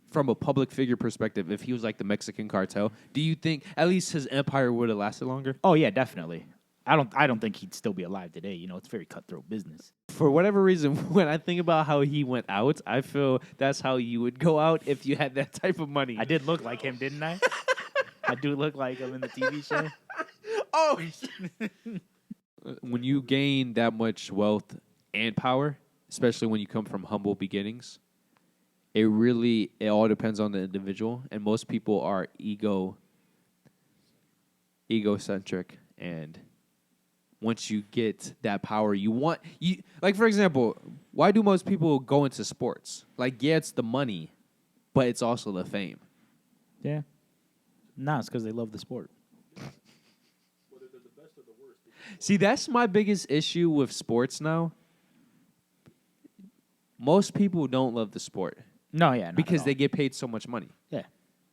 from a public figure perspective, if he was like the Mexican cartel, do you think at least his empire would have lasted longer? Oh yeah, definitely. I don't think he'd still be alive today. You know, it's very cutthroat business. For whatever reason, when I think about how he went out, I feel that's how you would go out if you had that type of money. I did look like him, didn't I? I do look like him in the TV show. Oh, when you gain that much wealth and power, especially when you come from humble beginnings, it all depends on the individual, and most people are egocentric, and once you get that power, like, for example, why do most people go into sports? Like, yeah, it's the money, but it's also the fame. Yeah. No, it's because they love the sport. Whether they're the best or the worst. See, that's my biggest issue with sports now. Most people don't love the sport No, yeah, not because at they all. get paid so much money. Yeah,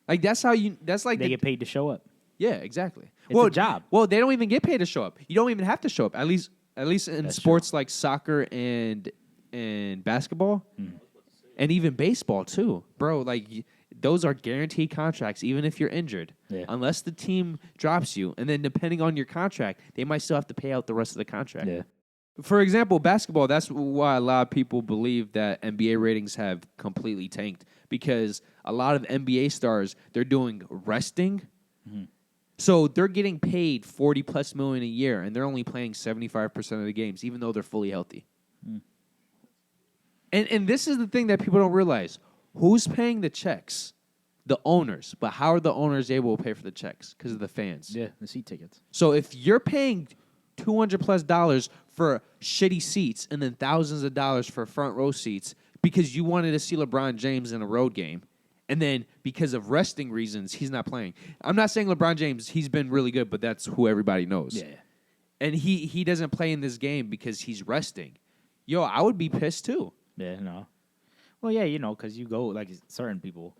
Like, that's like they get paid to show up. yeah, exactly. It's a job. Well, they don't even get paid to show up. You don't even have to show up. At least in That's sports like soccer and basketball, and even baseball too, bro. Like, those are guaranteed contracts, even if you're injured, Yeah. unless the team drops you, and then depending on your contract, they might still have to pay out the rest of the contract. Yeah. For example, basketball, that's why a lot of people believe that NBA ratings have completely tanked, because a lot of NBA stars, they're doing resting. So they're getting paid $40+ million a year, and they're only playing 75% of the games, even though they're fully healthy. And this is the thing that people don't realize. Who's paying the checks? The owners. But how are the owners able to pay for the checks? Because of the fans. Yeah, the seat tickets. So if you're paying $200+ for shitty seats and then thousands of dollars for front row seats because you wanted to see LeBron James in a road game, and then because of resting reasons, he's not playing. I'm not saying LeBron James, he's been really good, but that's who everybody knows. Yeah. And he doesn't play in this game because he's resting. Yo, I would be pissed too. Yeah, no. Well, yeah, you know, because you go, like, certain people,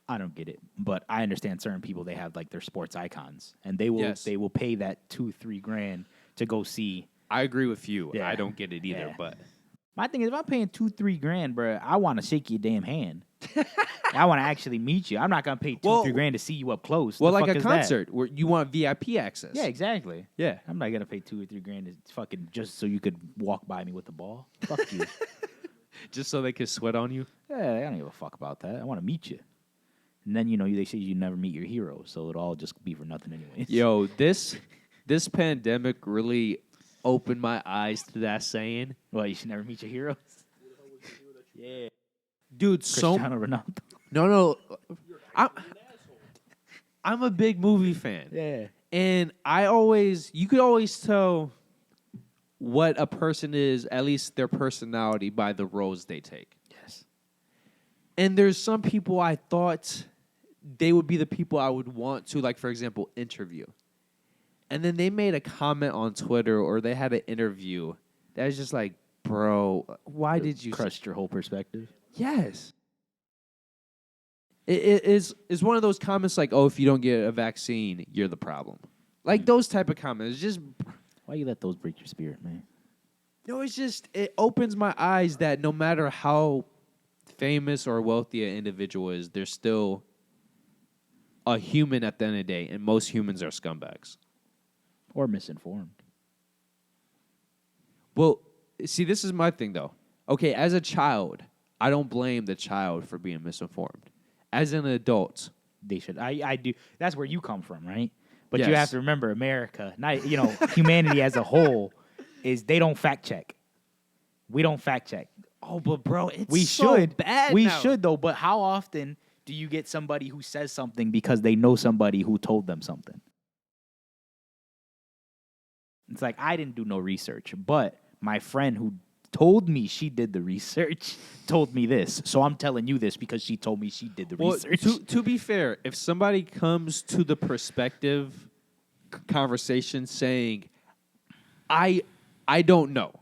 I don't get it, but I understand certain people, they have, like, their sports icons, and they will pay that $2-3 grand to go see. I agree with you. Yeah. I don't get it either, Yeah. but My thing is, if I'm paying $2-3 grand, bro, I want to shake your damn hand. I want to actually meet you. I'm not gonna pay $2-3 grand to see you up close. well, The like fuck a is that? concert where you want VIP access. Yeah, exactly. Yeah. I'm not gonna pay $2-3 grand to fucking just so you could walk by me with the ball. Fuck you. Just so they can sweat on you. Yeah, I don't give a fuck about that. I want to meet you. And then, you know, they say you never meet your hero, so it'll all just be for nothing anyways. Yo, this pandemic really opened my eyes to that saying. Well, you should never meet your heroes. Yeah. Dude, Cristiano Ronaldo. No. I'm a big movie fan. Yeah. And you could always tell what a person is, at least their personality, by the roles they take. Yes. And there's some people I thought they would be the people I would want to, like, for example, interview. And then they made a comment on Twitter, or they had an interview that was just like, bro, why did you... Crushed your whole perspective? Yes. It's one of those comments like, oh, if you don't get a vaccine, you're the problem. Like, those type of comments. It's just... Why you let those break your spirit, man? No, it's just, it opens my eyes that no matter how famous or wealthy an individual is, they're still a human at the end of the day, and most humans are scumbags. Or misinformed. Well, see, this is my thing, though. Okay, as a child, I don't blame the child for being misinformed. As an adult... They should. I do. That's where you come from, right? But you Yes. have to remember, America, not humanity as a whole, is they don't fact check. We don't fact check. Oh, but bro, it's We so should. bad We now. should though. But how often do you get somebody who says something because they know somebody who told them something? It's like I didn't do no research, but my friend who told me she did the research told me this. So I'm telling you this because she told me she did the Well, research. to be fair, if somebody comes to the perspective conversation saying, I don't know,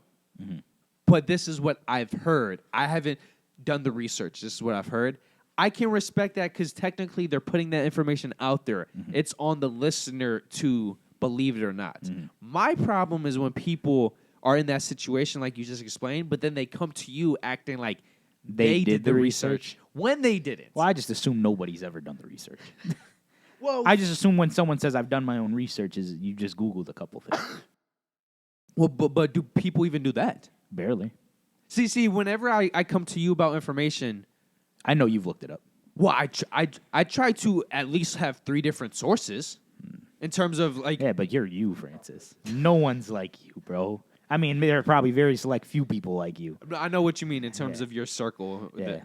but this is what I've heard. I haven't done the research. This is what I've heard. I can respect that because technically they're putting that information out there. It's on the listener to believe it or not. My problem is when people are in that situation like you just explained, but then they come to you acting like they did the research when they didn't. Well, I just assume nobody's ever done the research. Well, I just assume when someone says I've done my own research, is you just Googled a couple things. but do people even do that? Barely. See, whenever I come to you about information, I know you've looked it up. well, I try to at least have 3 different sources in terms of like. Yeah, but you're you, Francis. No one's like you, bro. I mean, there are probably very select few people like you. I know what you mean in terms Yeah. of your circle. Yeah.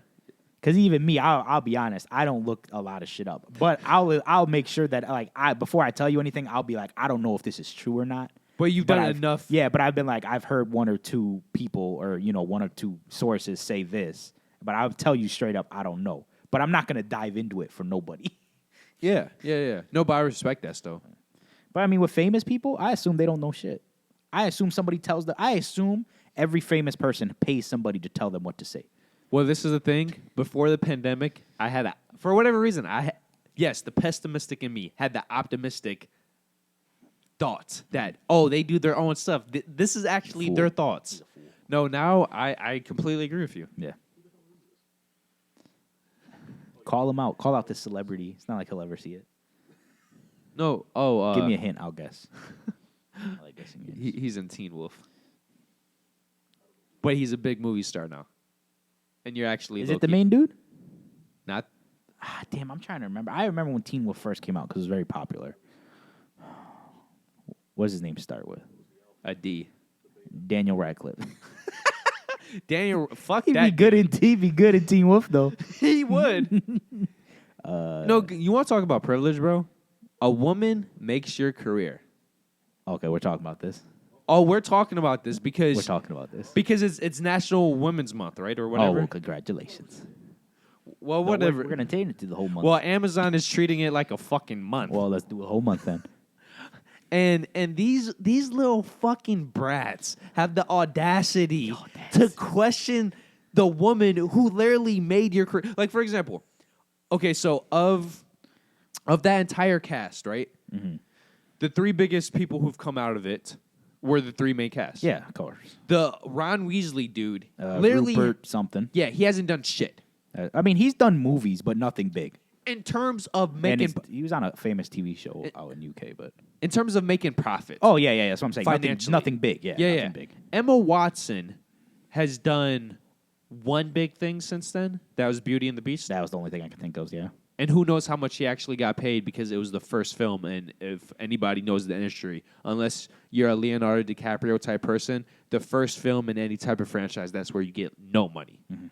Because even me, I'll be honest, I don't look a lot of shit up. But I'll make sure that like before I tell you anything, I'll be like, I don't know if this is true or not. But you've But done I've- enough. Yeah, but I've been like, I've heard 1 or 2 people or, 1 or 2 sources say this. But I'll tell you straight up, I don't know. But I'm not going to dive into it for nobody. Yeah. No, but I respect that still. But I mean, with famous people, I assume they don't know shit. I assume somebody tells them. I assume every famous person pays somebody to tell them what to say. Well, this is the thing. Before the pandemic, I had, for whatever reason, yes, the pessimistic in me had the optimistic thoughts that, they do their own stuff. This is actually Fool. their thoughts. No, now I completely agree with you. Yeah. Call him out. Call out this celebrity. It's not like he'll ever see it. No, Give me a hint. I'll guess. I like guessing games. he's in Teen Wolf. But he's a big movie star now. And you're actually Is it the low-key- main dude? Not Damn, I'm trying to remember. I remember when Teen Wolf first came out because it was very popular. What does his name start with? a D. Daniel Radcliffe. Daniel, fuck He'd that. be good in Teen Wolf though. He would. No, you want to talk about privilege, bro? A woman makes your career. Okay, we're talking about this. Oh, we're talking about this because We're talking about this. because it's National Women's Month, right, or Oh, whatever. well, congratulations. Well, No, whatever. We're gonna take it to the whole month. Well, Amazon is treating it like a fucking month. Well, let's do a whole month then. And these little fucking brats have the audacity to question the woman who literally made your career. Like, for example, okay, so of that entire cast, right? Mm-hmm. The 3 biggest people who've come out of it were the 3 main casts. Yeah, of course. The Ron Weasley dude, literally, Rupert something. yeah, he hasn't done shit. I mean, he's done movies, but nothing big. In terms of And making, he was on a famous TV show out in UK, but in terms of making profit. oh yeah, that's what I'm saying. Financially. Nothing big. Yeah, yeah, nothing yeah. big. Emma Watson has done one big thing since then. That was Beauty and the Beast. That was the only thing I could think of. Yeah. And who knows how much she actually got paid because it was the first film. And if anybody knows the industry, unless you're a Leonardo DiCaprio type person, the first film in any type of franchise, that's where you get no money. Mm-hmm.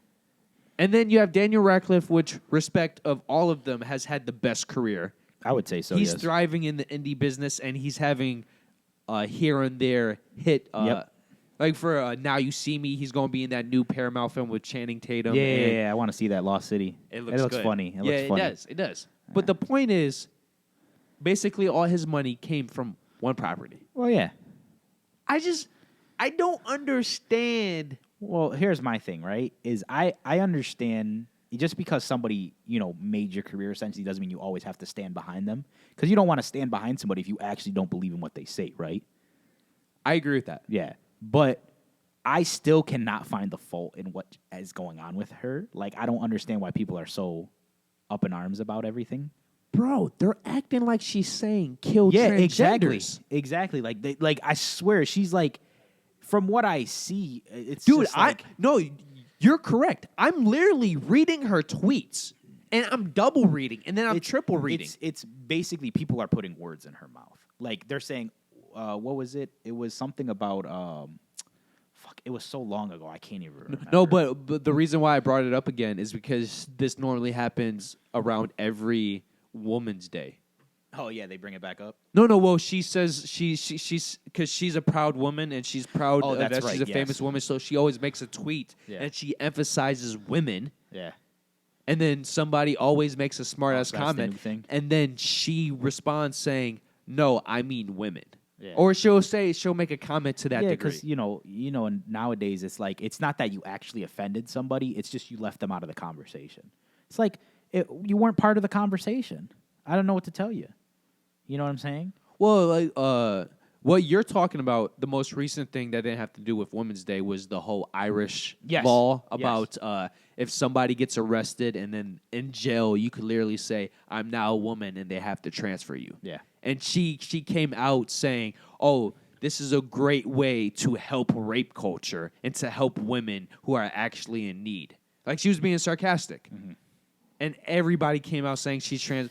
And then you have Daniel Radcliffe, which, respect of all of them, has had the best career. I would say so. He's yes. thriving in the indie business, and he's having here and there hit. Yep. Like for Now You See Me, he's going to be in that new Paramount film with Channing Tatum. Yeah, and I want to see that Lost City. It looks good. funny. It yeah, looks funny. it does. But the point is, basically, all his money came from one property. Well, yeah. I don't understand. Well, here's my thing, right? Is I understand just because somebody, made your career essentially doesn't mean you always have to stand behind them. Because you don't want to stand behind somebody if you actually don't believe in what they say, right? I agree with that. Yeah. But I still cannot find the fault in what is going on with her. Like, I don't understand why people are so up in arms about everything. Bro, they're acting like she's saying kill transgenders. Exactly. Like I swear she's like, from what I see, it's Dude, just like, no, you're correct. I'm literally reading her tweets, and I'm double reading, and then I'm triple reading. It's basically people are putting words in her mouth. Like they're saying, what was it? It was something about fuck, it was so long ago. I can't even remember. No, but the reason why I brought it up again is because this normally happens around every Woman's Day. Oh yeah, they bring it back up. No. Well, she says she's because she's a proud woman and she's proud Oh, that's that she's a right, famous yes. woman. So she always makes a tweet Yeah. and she emphasizes women. Yeah. And then somebody always makes a smart ass that's the comment, new thing. and then she responds saying, "No, I mean women." Yeah. Or she'll make a comment to that Yeah, degree. because and nowadays it's like it's not that you actually offended somebody; it's just you left them out of the conversation. It's like you weren't part of the conversation. I don't know what to tell you. You know what I'm saying? Well, like what you're talking about, the most recent thing that didn't have to do with Women's Day was the whole Irish Yes. law Yes. about if somebody gets arrested and then in jail, you could literally say, "I'm now a woman," and they have to transfer you. Yeah. And she came out saying, "Oh, this is a great way to help rape culture and to help women who are actually in need." Like she was being sarcastic, and everybody came out saying she's trans.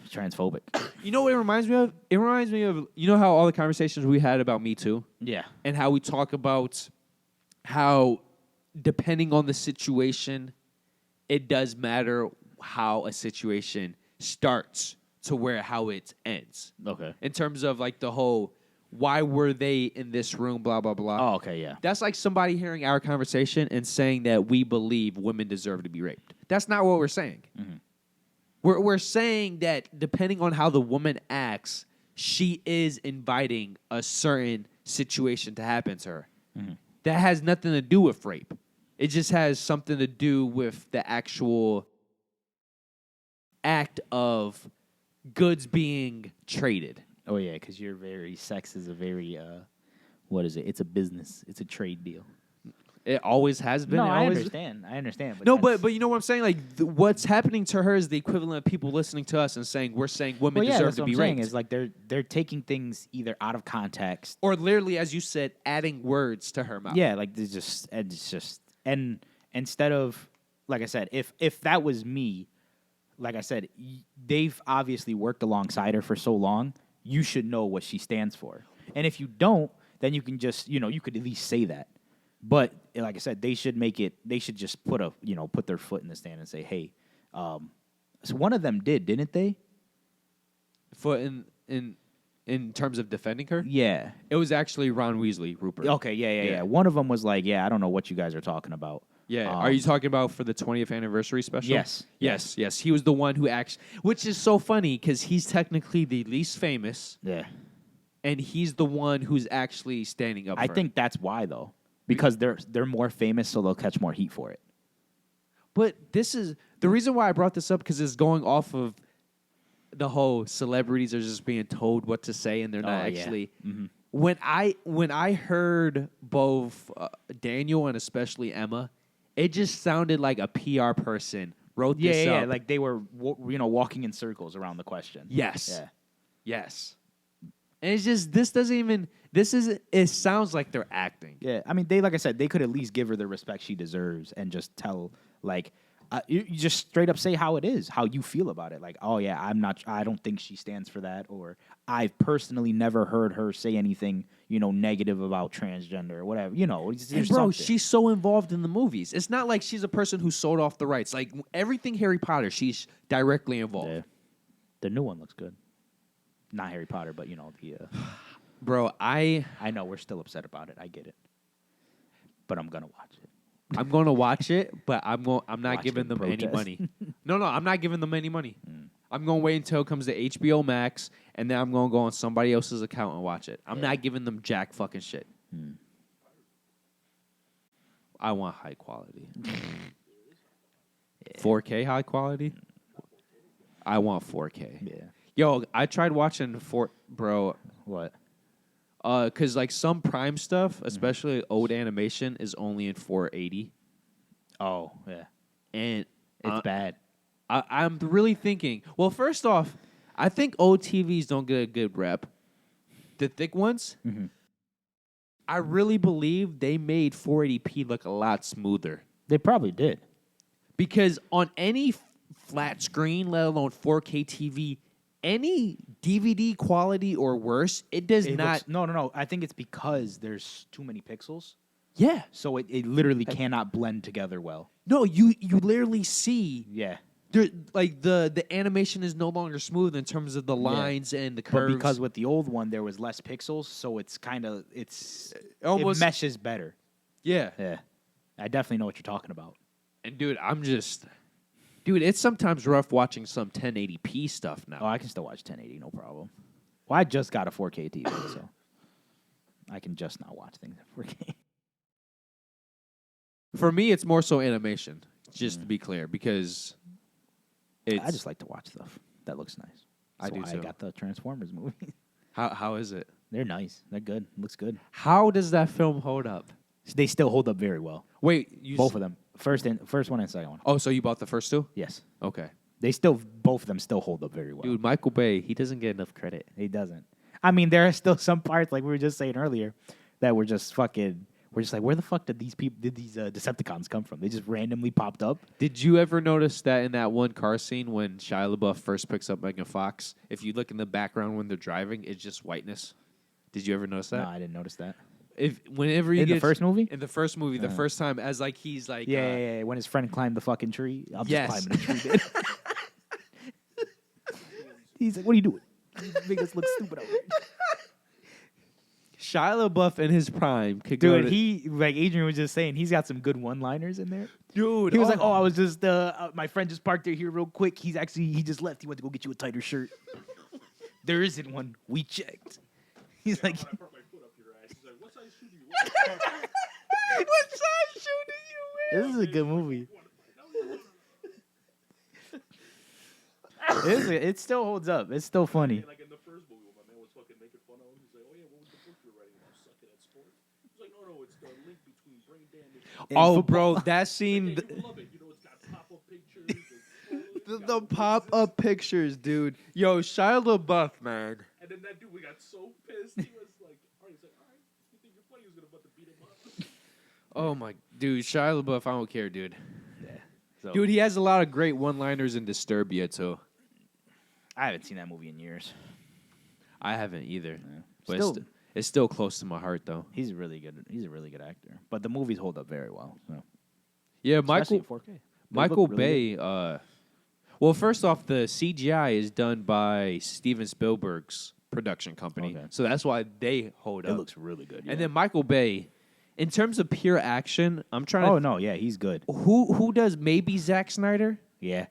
Transphobic. You know what it reminds me of? It reminds me of how all the conversations we had about Me Too Yeah. and how we talk about how depending on the situation, it does matter how a situation starts to how it ends. Okay. In terms of like the whole, why were they in this room, blah, blah, blah. Oh, okay, yeah. That's like somebody hearing our conversation and saying that we believe women deserve to be raped. That's not what we're saying. Mm-hmm. We're saying that depending on how the woman acts, she is inviting a certain situation to happen to her. Mm-hmm. That has nothing to do with rape. It just has something to do with the actual act of goods being traded. Oh yeah, because sex is a very what is it? It's a business. It's a trade deal. It always has been. No, It I always, understand. I understand. But No, that's- but you know what I'm saying? Like what's happening to her is the equivalent of people listening to us and saying we're saying women deserve that's to what be I'm saying raped. is like they're taking things either out of context. Or literally, as you said, adding words to her mouth. Yeah, like it's just and instead of like I said, if that was me, like I said, they've obviously worked alongside her for so long. You should know what she stands for, and if you don't, then you can just you could at least say that. But like I said, they should make it. They should just put their foot in the stand and say, "Hey." So one of them didn't they? For in terms of defending her, Yeah. it was actually Ron Weasley, Rupert. Okay. Yeah. One of them was like, "Yeah, I don't know what you guys are talking about." Yeah. Are you talking about for the 20th anniversary special? Yes. Yes. He was the one who actually, which is so funny because he's technically the least famous, Yeah. and he's the one who's actually standing up. I for think that's why though, because they're more famous, so they'll catch more heat for it. But this is the reason why I brought this up because it's going off of the whole celebrities are just being told what to say and they're not actually. Mm-hmm. When I heard both Daniel and especially Emma, it just sounded like a PR person wrote this up. Yeah, like they were walking in circles around the question. Yes. Yeah. Yes. And it's just it sounds like they're acting. Yeah, I mean, like I said, they could at least give her the respect she deserves and just tell, like, you just straight up say how it is, how you feel about it. Like, oh yeah, I don't think she stands for that, or I've personally never heard her say anything, negative about transgender or whatever. And bro, something. she's so involved in the movies. It's not like she's a person who sold off the rights. Like everything Harry Potter, she's directly involved. Yeah. The new one looks good. Not Harry Potter, but the. Bro, I know we're still upset about it. I get it, but I'm gonna watch it. I'm going to watch it, but I'm not Watch giving them them any protest. money. No, I'm not giving them any money. I'm going to wait until it comes to HBO Max, and then I'm going to go on somebody else's account and watch it. I'm not giving them jack fucking shit. I want high quality. 4K high quality? I want 4K. Yeah. Yo, I tried watching bro. What? Because like some Prime stuff, especially old animation, is only in 480, Oh yeah, and it's bad. I'm really thinking. Well, first off, I think old TVs don't get a good rep. The thick ones, I really believe they made 480p look a lot smoother. They probably did. Because on any flat screen, let alone 4K TV, any DVD quality or worse, it does not. No. I think it's because there's too many pixels. Yeah. So it literally cannot blend together well. No, you literally see Yeah. there, like the animation is no longer smooth in terms of the lines and the curves. But because with the old one there was less pixels, so it's Almost- it meshes better. yeah. Yeah. I definitely know what you're talking about. And dude, it's sometimes rough watching some 1080p stuff now. Oh, I can still watch 1080, no problem. Well, I just got a 4K TV, so I can just not watch things at 4K. For me, it's more so animation, just to be clear, because I just like to watch stuff that looks nice. I do I too. got the Transformers movie. How is it? They're nice. They're good. Looks good. How does that film hold up? They still hold up very well. Wait, Both of them. First one and second one. Oh, so you bought the first two? Yes. Okay. Both of them still hold up very well. Dude, Michael Bay, he doesn't get enough credit. He doesn't. I mean, there are still some parts, like we were just saying earlier, that were just fucking. We're just like, where the fuck did these Decepticons come from? They just randomly popped up. Did you ever notice that in that one car scene when Shia LaBeouf first picks up Megan Fox, if you look in the background when they're driving, it's just whiteness? Did you ever notice that? No, I didn't notice that. Whenever you In the first movie? In the first movie, the first time, as like he's like, Yeah. When his friend climbed the fucking tree, I'm Yes. just climbing the tree. Dude. He's like, "What are you doing? You make us look stupid out here." Shia LaBeouf in his prime could go Dude, to, he like Adrian was just saying, he's got some good one-liners in there. dude. He was like, "Oh, I was just my friend just parked there here real quick. He just left. He went to go get you a tighter shirt. There isn't one. We checked." He's like, I put my foot up your ass. He's like, what size shoe do you want? What size shoe do you wear? "This is a good movie." It still holds up. It's still funny. Like in the first movie when my man was fucking making fun of him, he's like, oh yeah, what was the book you're writing? You suck at sports. He's like, no, it's the link between brain damage and Oh, bro, that scene. you love it. You know, it's got pop-up pictures. The pop-up pictures, dude. Yo, Shia LaBeouf, man. And then that dude, we got so pissed. He was like, all right, he's like, all right, you think you're funny? He was going to about to beat him up. Oh my, dude, Shia LaBeouf, I don't care, dude. So, Dude, he has a lot of great one-liners in Disturbia too. I haven't seen that movie in years. I haven't either, but Still- it's still close to my heart though. He's really good. He's a really good actor. But the movies hold up very well. So. Yeah, Especially Michael in 4K. They Michael look really Bay. Well, first off, the CGI is done by Steven Spielberg's production company, Okay. so that's why they hold good. up. It looks really good. And then Michael Bay, in terms of pure action, I'm trying oh to. no, yeah, he's good. Who does maybe Zack Snyder? Yeah,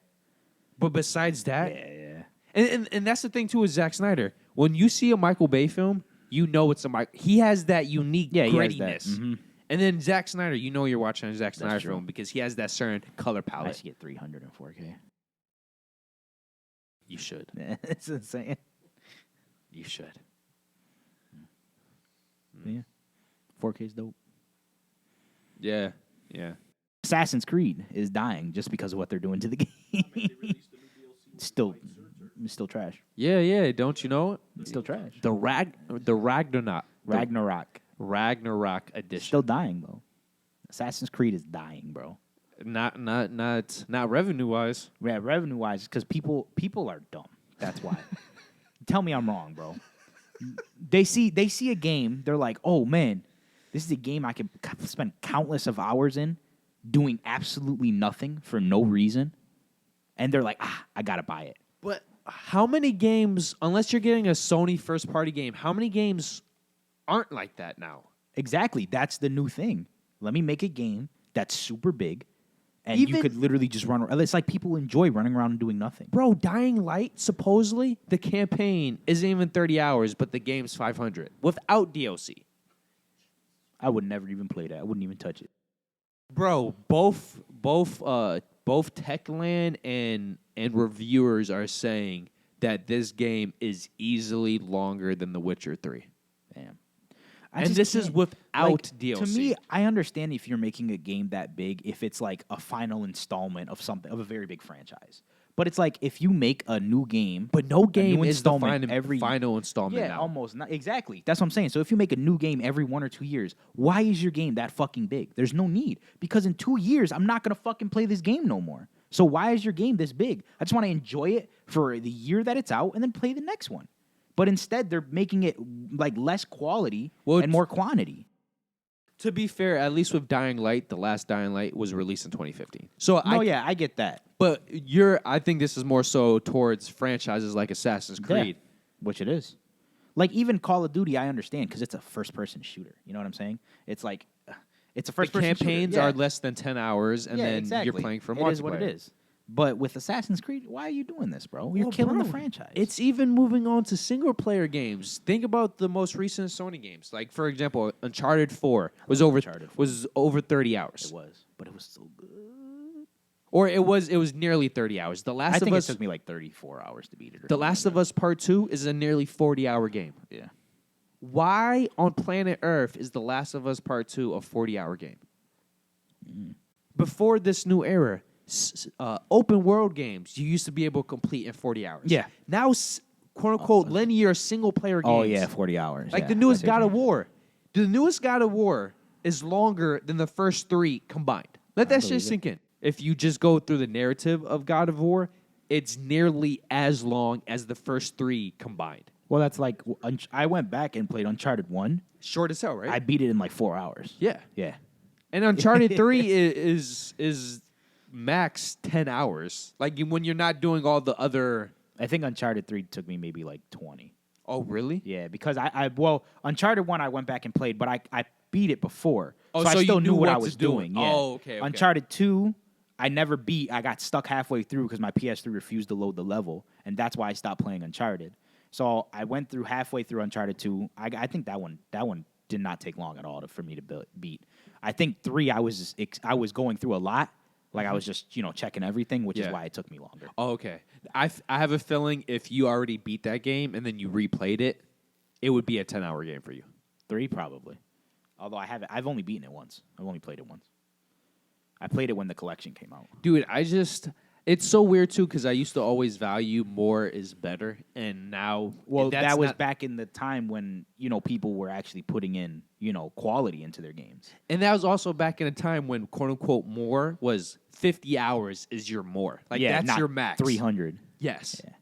But besides that, yeah. and that's the thing too with Zack Snyder. When you see a Michael Bay film, you know it's a Mike. He has that unique Yeah, he has grittiness. that. Mhm. And then Zack Snyder, you know you're watching a Zack Snyder true. film because he has that certain color I palette. should get 300 in 4K. You should. It's insane. You should. Yeah, 4K's dope. Yeah. Yeah. Assassin's Creed is dying just because of what they're doing to the game. It's still trash. Yeah. Don't you know it? It's still trash. The Ragnarok. Ragnarok edition. Still dying, bro. Assassin's Creed is dying, bro. Not revenue wise. Yeah, revenue wise, because people are dumb. That's why. Tell me I'm wrong, bro. They see a game, they're like, oh man, this is a game I can spend countless of hours in, doing absolutely nothing for no reason, and they're like, I gotta buy it. But how many games, unless you're getting a Sony first party game, how many games aren't like that now? Exactly, that's the new thing. Let me make a game that's super big, and Even- you could literally just run around. It's like people enjoy running around and doing nothing. Bro, Dying Light, supposedly, the campaign isn't even 30 hours, but the game's 500 without DLC. I would never even play that. I wouldn't even touch it. Bro, both Techland and reviewers are saying that this game is easily longer than The Witcher 3. Damn. And this is without DLC. To me, I understand if you're making a game that big, if it's like a final installment of something, of a very big franchise. But it's like if you make a new game, But no game is the every final installment yeah, now. almost not exactly. That's what I'm saying. So if you make a new game every 1 or 2 years, why is your game that fucking big? There's no need, because in 2 years I'm not gonna fucking play this game no more. So why is your game this big? I just want to enjoy it for the year that it's out and then play the next one. But instead they're making it like less quality Well, and more quantity. To be fair, at least with Dying Light, the last Dying Light was released in 2015. So I get that. But I think this is more so towards franchises like Assassin's Creed. Yeah, which it is. Like, even Call of Duty, I understand, because it's a first-person shooter. You know what I'm saying? It's like, it's a first-person shooter. Campaigns are less than 10 hours, and then exactly. you're playing for multiplayer. It is what it is. But with Assassin's Creed, why are you doing this, bro? You're killing the franchise. It's even moving on to single-player games. Think about the most recent Sony games. Like, for example, Uncharted 4 was over 30 hours. It was, but it was so good. Or it was nearly 30 hours. I think it took me like 34 hours to beat it. The Last of Us Part 2 is a nearly 40-hour game. Yeah. Why on planet Earth is The Last of Us Part 2 a 40-hour game? Before this new era, open world games you used to be able to complete in 40 hours. Yeah. Now, quote-unquote, linear single-player games. Oh, yeah, 40 hours. Like the newest God of War. The newest God of War is longer than the first 3 combined. Let that shit sink in. If you just go through the narrative of God of War, it's nearly as long as the first 3 combined. Well, that's like, I went back and played Uncharted 1. Short as hell, right? I beat it in like 4 hours. Yeah. Yeah. And Uncharted 3 is max 10 hours. Like when you're not doing all the other... I think Uncharted 3 took me maybe like 20. Oh, really? Yeah, because Uncharted 1 I went back and played, but I beat it before. Oh, so I still knew what I was doing. Yeah. Oh, okay. Uncharted 2, I never beat. I got stuck halfway through because my PS3 refused to load the level, and that's why I stopped playing Uncharted. So I went through halfway through Uncharted 2. I think that one did not take long at all for me to beat. I think 3 I was going through a lot. Like I was just checking everything, which is why it took me longer. Oh, okay. I have a feeling if you already beat that game and then you replayed it, it would be a 10-hour game for you. 3 probably. Although I've only beaten it once. I've only played it once. I played it when the collection came out. Dude, it's so weird too because I used to always value more is better, and now that was back in the time when people were actually putting in quality into their games, and that was also back in a time when quote unquote more was 50 hours is your more, like that's your max 300. Yes, yeah.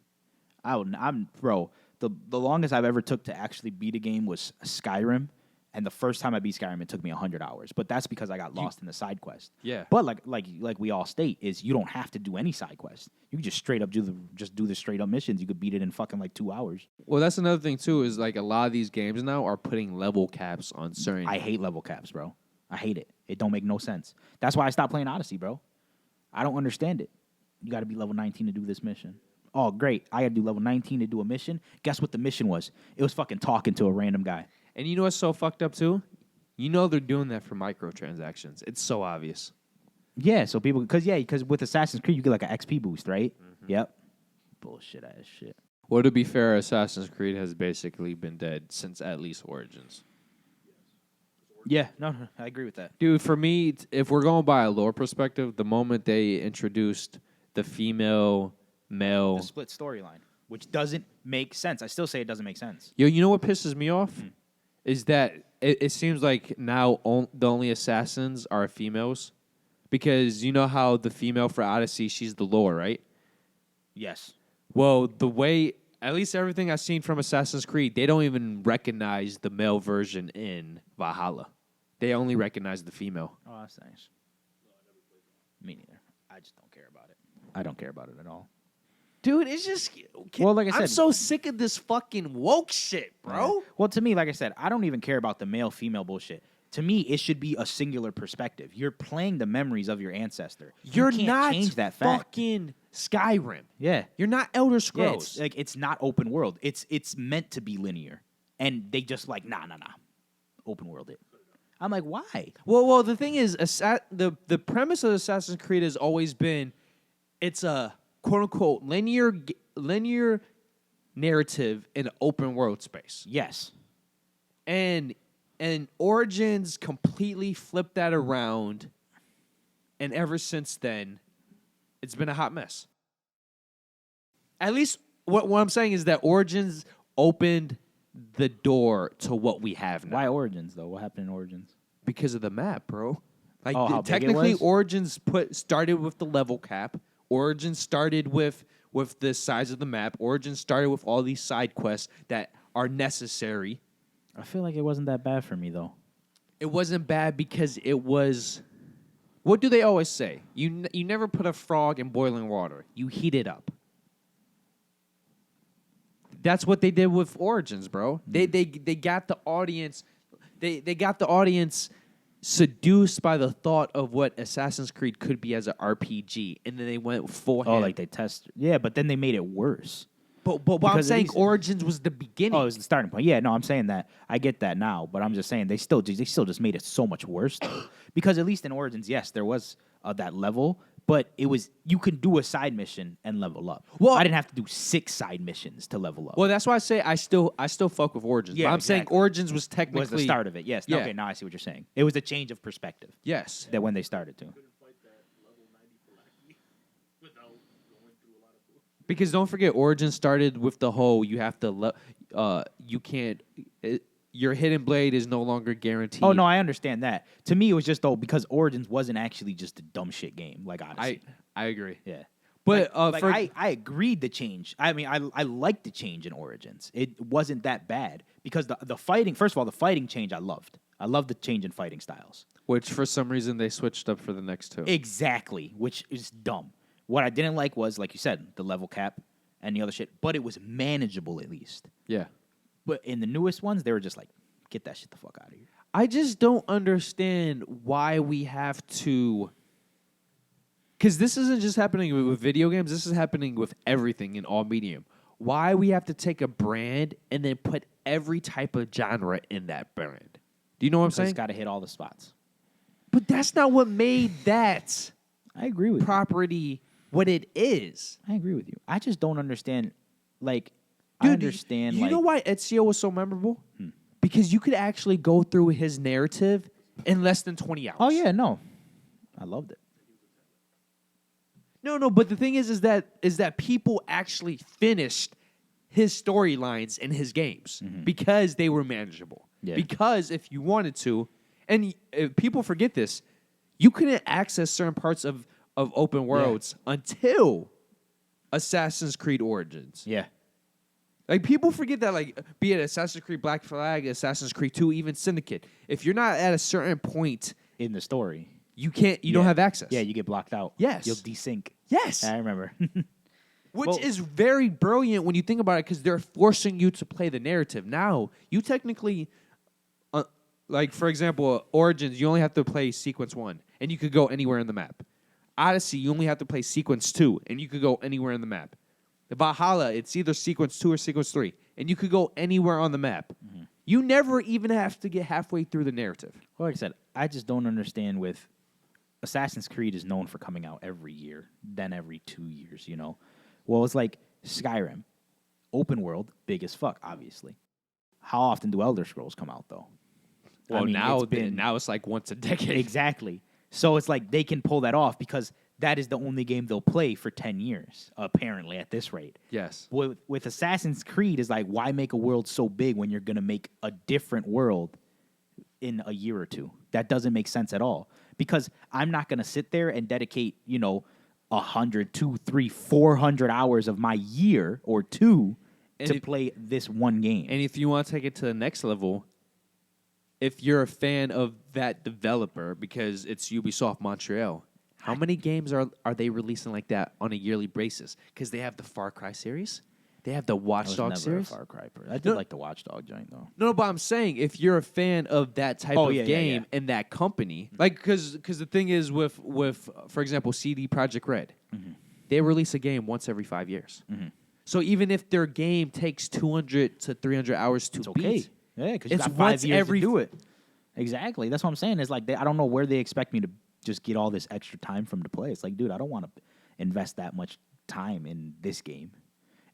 I'm bro. The longest I've ever took to actually beat a game was Skyrim. And the first time I beat Skyrim, it took me 100 hours. But that's because I got lost in the side quest. Yeah. But like we all state, is you don't have to do any side quests. You can just straight up do the straight up missions. You could beat it in fucking like 2 hours. Well, that's another thing too. Is like a lot of these games now are putting level caps on certain. I hate level caps, bro. I hate it. It don't make no sense. That's why I stopped playing Odyssey, bro. I don't understand it. You got to be level 19 to do this mission. Oh, great. I got to do level 19 to do a mission. Guess what the mission was? It was fucking talking to a random guy. And you know what's so fucked up too? They're doing that for microtransactions. It's so obvious. Yeah, so people because with Assassin's Creed you get like an XP boost, right? Mm-hmm. Yep. Bullshit ass shit. Well, to be fair, Assassin's Creed has basically been dead since at least Origins. Yeah, no, I agree with that. Dude, for me, if we're going by a lore perspective, the moment they introduced the female male the split storyline, which doesn't make sense. I still say it doesn't make sense. Yo, you know what pisses me off? Is that it seems like now the only assassins are females. Because you know how the female for Odyssey, she's the lore, right? Yes. Well, the way, at least everything I've seen from Assassin's Creed, they don't even recognize the male version in Valhalla. They only recognize the female. Oh, that's nice. Me neither. I just don't care about it. I don't care about it at all. Dude, it's just... Well, like I said... I'm so sick of this fucking woke shit, bro. Yeah. Well, to me, like I said, I don't even care about the male-female bullshit. To me, it should be a singular perspective. You're playing the memories of your ancestor. You're can't not change that fact. Fucking Skyrim. Yeah. You're not Elder Scrolls. Yeah, it's not open world. It's meant to be linear. And they just like, nah. Open world it. I'm like, why? Well, the thing is, the premise of Assassin's Creed has always been, it's a quote-unquote linear narrative in an open world space. Yes. And Origins completely flipped that around, and ever since then, it's been a hot mess. At least what I'm saying is that Origins opened the door to what we have now. Why Origins, though? What happened in Origins? Because of the map, bro. Like how technically, big it was? Origins started with the level cap. Origins started with the size of the map. Origins started with all these side quests that are necessary. I feel like it wasn't that bad for me, though. It wasn't bad because it was. What do they always say? You never put a frog in boiling water. You heat it up. That's what they did with Origins, bro. They got the audience. They got the audience seduced by the thought of what Assassin's Creed could be as an RPG, and then they went full. Oh, like they test. Yeah, but then they made it worse. But what I'm saying, Origins was the beginning. Oh, it was the starting point. Yeah, no, I'm saying that. I get that now, but I'm just saying they still just made it so much worse, though. Because at least in Origins, yes, there was that level, but it was you can do a side mission and level up. Well, I didn't have to do 6 side missions to level up. Well, that's why I say I still fuck with Origins. Yeah, but I'm exactly. saying Origins was technically was the start of it. Yes. Yeah. Okay, now I see what you're saying. It was a change of perspective. Yes. That when they started to. Couldn't fight that level 90 Palaki without going through a lot of tools. Because don't forget, Origins started with the whole you have to you can't. Your hidden blade is no longer guaranteed. Oh no, I understand that. To me, it was just because Origins wasn't actually just a dumb shit game like Odyssey. I agree. Yeah. But I agreed the change. I mean, I liked the change in Origins. It wasn't that bad because the fighting. First of all, the fighting change I loved. I loved the change in fighting styles. Which for some reason they switched up for the next two. Exactly, which is dumb. What I didn't like was, like you said, the level cap and the other shit. But it was manageable at least. Yeah. But in the newest ones, they were just like, get that shit the fuck out of here. I just don't understand why we have to. Because this isn't just happening with video games. This is happening with everything in all medium. Why we have to take a brand and then put every type of genre in that brand? Do you know what I'm saying? It's got to hit all the spots. But that's not what made that I agree with property what it is. you. I agree with you. I just don't understand. Like, Dude, I understand. You like, know why Ezio was so memorable? Because you could actually go through his narrative in less than 20 hours. Oh yeah, no, I loved it. No, but the thing is that people actually finished his storylines in his games because they were manageable. Yeah. Because if you wanted to, and people forget this, you couldn't access certain parts of open worlds until Assassin's Creed Origins. Yeah. Like, people forget that, like, be it Assassin's Creed Black Flag, Assassin's Creed 2, even Syndicate, if you're not at a certain point In the story. you don't have access. Yeah, you get blocked out. Yes. You'll desync. Yes. I remember. Which is very brilliant when you think about it, because they're forcing you to play the narrative. Now, you technically, like, for example, Origins, you only have to play Sequence 1, and you could go anywhere in the map. Odyssey, you only have to play Sequence 2, and you could go anywhere in the map. The Valhalla, it's either Sequence 2 or Sequence 3, and you could go anywhere on the map. You never even have to get halfway through the narrative. Well, like I said, I just don't understand with Assassin's Creed is known for coming out every year, then every 2 years, you know? Well, it's like Skyrim. Open world, big as fuck, obviously. How often do Elder Scrolls come out, though? Well, I mean, now it's like once a decade. Exactly. So it's like they can pull that off because that is the only game they'll play for 10 years, apparently, at this rate. Yes. With Assassin's Creed, is like, why make a world so big when you're going to make a different world in a year or two? That doesn't make sense at all. Because I'm not going to sit there and dedicate, 100, 200, 300, 400 hours of my year or two to play this one game. And if you want to take it to the next level, if you're a fan of that developer, because it's Ubisoft Montreal, how many games are they releasing like that on a yearly basis? Because they have the Far Cry series, they have the Watch Dogs series. A Far Cry person. I did like the Watch Dog joint though. No, but I'm saying if you're a fan of that type of game and that company, like because the thing is with for example CD Projekt Red, they release a game once every 5 years. So even if their game takes 200 to 300 hours to beat, yeah, because you it's got 5 once years every to do it. Exactly, that's what I'm saying. It's like I don't know where they expect me to just get all this extra time from to play. It's like, dude, I don't want to invest that much time in this game.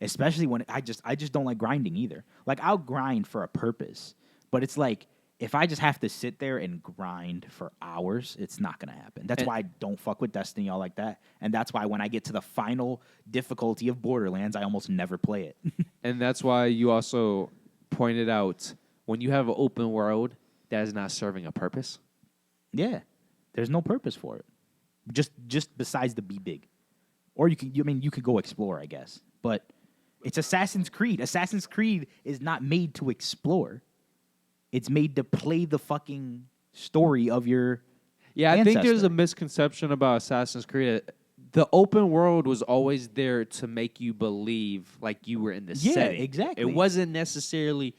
Especially when I just don't like grinding either. Like, I'll grind for a purpose, but it's like if I just have to sit there and grind for hours, it's not gonna happen. That's why I don't fuck with Destiny all like that, and that's why when I get to the final difficulty of Borderlands, I almost never play it. And that's why you also pointed out when you have an open world that is not serving a purpose. Yeah, there's no purpose for it, just besides to be big, or you could go explore, I guess, but. It's Assassin's Creed. Assassin's Creed is not made to explore. It's made to play the fucking story of your Yeah, I think there's ancestor. a misconception about Assassin's Creed. The open world was always there to make you believe like you were in the setting. exactly. It wasn't necessarily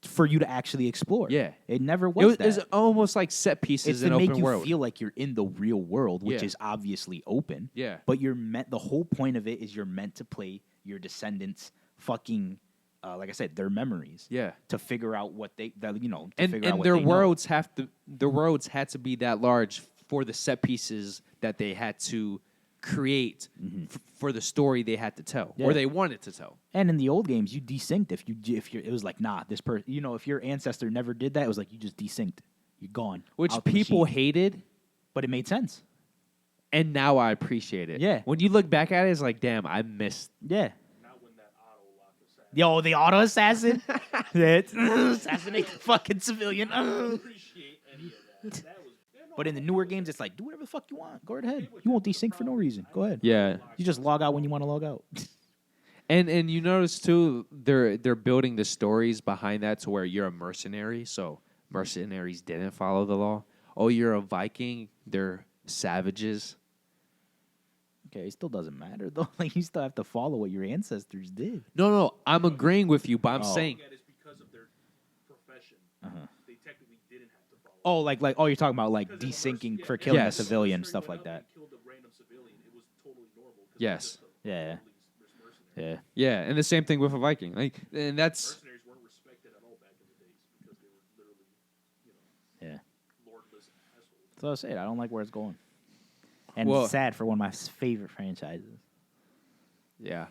for you to actually explore. Yeah. It never it was was, that. it's almost like set pieces It's in to make open you world. feel like you're in the real world, which Yeah. is obviously open. Yeah. But you're meant. The whole point of it is you're meant to play your descendants' fucking, like I said, their memories. Yeah. To figure out what they, to and figure out and what their they know. worlds their worlds had to be that large for the set pieces that they had to create for the story they had to tell Yeah. or they wanted to tell. And in the old games, you desynced if you're. It was like, nah, this person. If your ancestor never did that, it was like you just desynced. You're gone. Which out the people machine. hated, But it made sense. and now I appreciate it. Yeah. When you look back at it, it's like, damn, I missed. Yeah. Not when that auto lock assassin. Yo, the auto assassin. Assassinate the fucking civilian. Appreciate any of that. That was. But in the newer games, it's like, do whatever the fuck you want. Go right ahead. You won't desync for no reason. Go ahead. Yeah. You just log out when you want to log out. And you notice too, they're building the stories behind that to where you're a mercenary, so mercenaries didn't follow the law. Oh, you're a Viking, they're savages. Okay, it still doesn't matter though. Like you still have to follow what your ancestors did. No, I'm agreeing with you, but I'm saying That is because of their profession. They technically didn't have to follow. Oh, you're talking about like Because desyncing yeah, for killing Yes. a civilian, Mercenary stuff went like out that. and killed a random civilian. It was totally normal. 'Cause Yes. they're just a Yeah. police, there's mercenaries. Yeah. yeah, and the same thing with a Viking. Like, and that's Mercenaries weren't respected at all back in the days because they were literally, Yeah. lordless assholes. So I say I don't like where it's going. And Well- it's sad for one of my favorite franchises. yeah.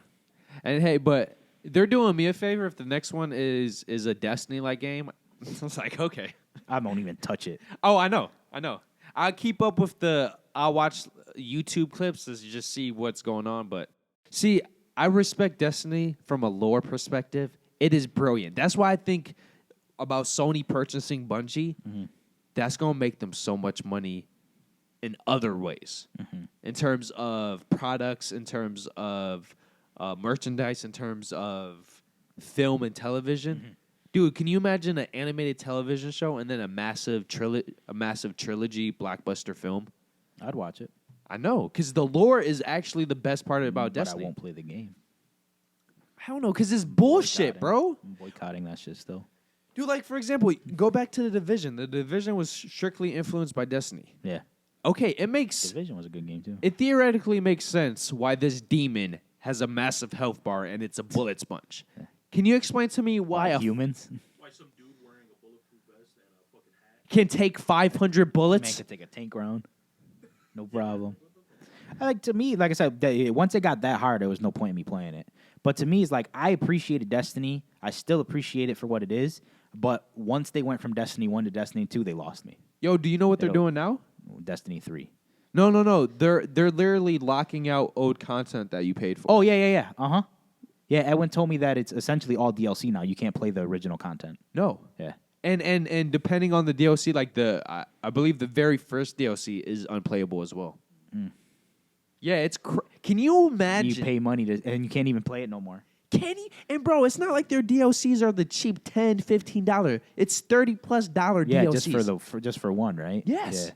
And hey, but they're doing me a favor if the next one is a Destiny like game. It's like, okay. I won't even touch it. Oh, I know. I'll keep up with I'll watch YouTube clips to just see what's going on. But see, I respect Destiny from a lore perspective. It is brilliant. That's why I think about Sony purchasing Bungie. That's going to make them so much money in other ways. In terms of products, in terms of merchandise, in terms of film and television. Dude, can you imagine an animated television show and then a massive trilogy blockbuster film? I'd watch it. I know, because the lore is actually the best part about But Destiny. I won't play the game. I don't know, because it's bullshit, bro. I'm boycotting that shit still. Dude, like, for example, go back to The Division. The Division was strictly influenced by Destiny. Yeah. Okay, it makes... Division was a good game too. It theoretically makes sense why this demon has a massive health bar and it's a bullet sponge. Can you explain to me why a humans? Why some dude wearing a bulletproof vest and a fucking hat? can take 500 Man bullets? could take a tank round. No problem. To me, like I said, once it got that hard, there was no point in me playing it. But to me, it's like I appreciated Destiny. I still appreciate it for what it is. But once they went from Destiny 1 to Destiny 2, they lost me. Yo, do you know what they're It'll- doing now? Destiny 3. No. They're literally locking out old content that you paid for. Oh, yeah. Uh-huh. Yeah, Edwin told me that it's essentially all DLC now. You can't play the original content. No. Yeah. And depending on the DLC, like I believe the very first DLC is unplayable as well. Yeah, it's can you imagine? You pay money and you can't even play it no more. Can you? And bro, it's not like their DLCs are the cheap $10, $15. It's $30+ Yeah, DLCs. just for one, right? Yes. Yeah.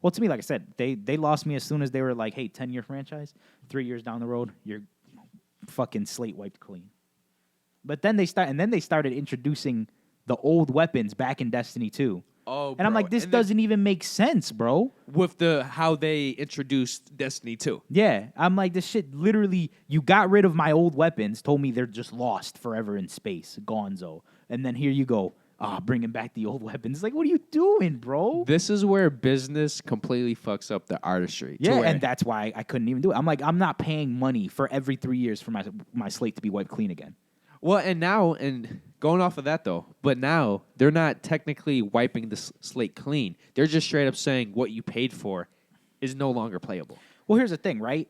Well, to me, like I said, they lost me as soon as they were like, "Hey, 10-year franchise, 3 years down the road, you're fucking slate wiped clean." But then they started introducing the old weapons back in Destiny 2. Oh, and I'm bro. like, this And then- doesn't even make sense, bro. with how they introduced Destiny 2. Yeah, I'm like, this shit literally, you got rid of my old weapons, told me they're just lost forever in space, gonzo. And then here you go, bringing back the old weapons. Like, what are you doing, bro? This is where business completely fucks up the artistry. to Yeah, where- and that's why I couldn't even do it. I'm like, I'm not paying money for every 3 years for my slate to be wiped clean again. Well, and now, and going off of that though, but now they're not technically wiping the slate clean. They're just straight up saying what you paid for is no longer playable. Well, here's the thing, right?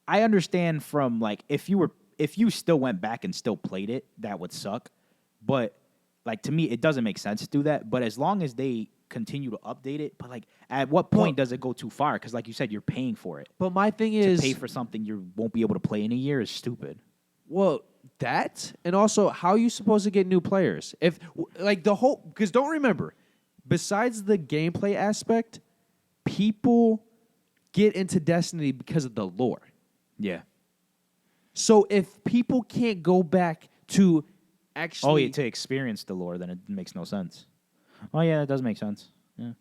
I understand from like if you still went back and still played it, that would suck. But like to me, it doesn't make sense to do that. But as long as they continue to update it, but like at what point does it go too far? Because like you said, you're paying for it. But my thing is, To pay for something you won't be able to play in a year is stupid. well, that and also how are you supposed to get new players? If like the whole because don't remember, besides the gameplay aspect, people get into Destiny because of the lore. Yeah. So if people can't go back to actually... to experience the lore, then it makes no sense. Oh, yeah, that does make sense. Yeah.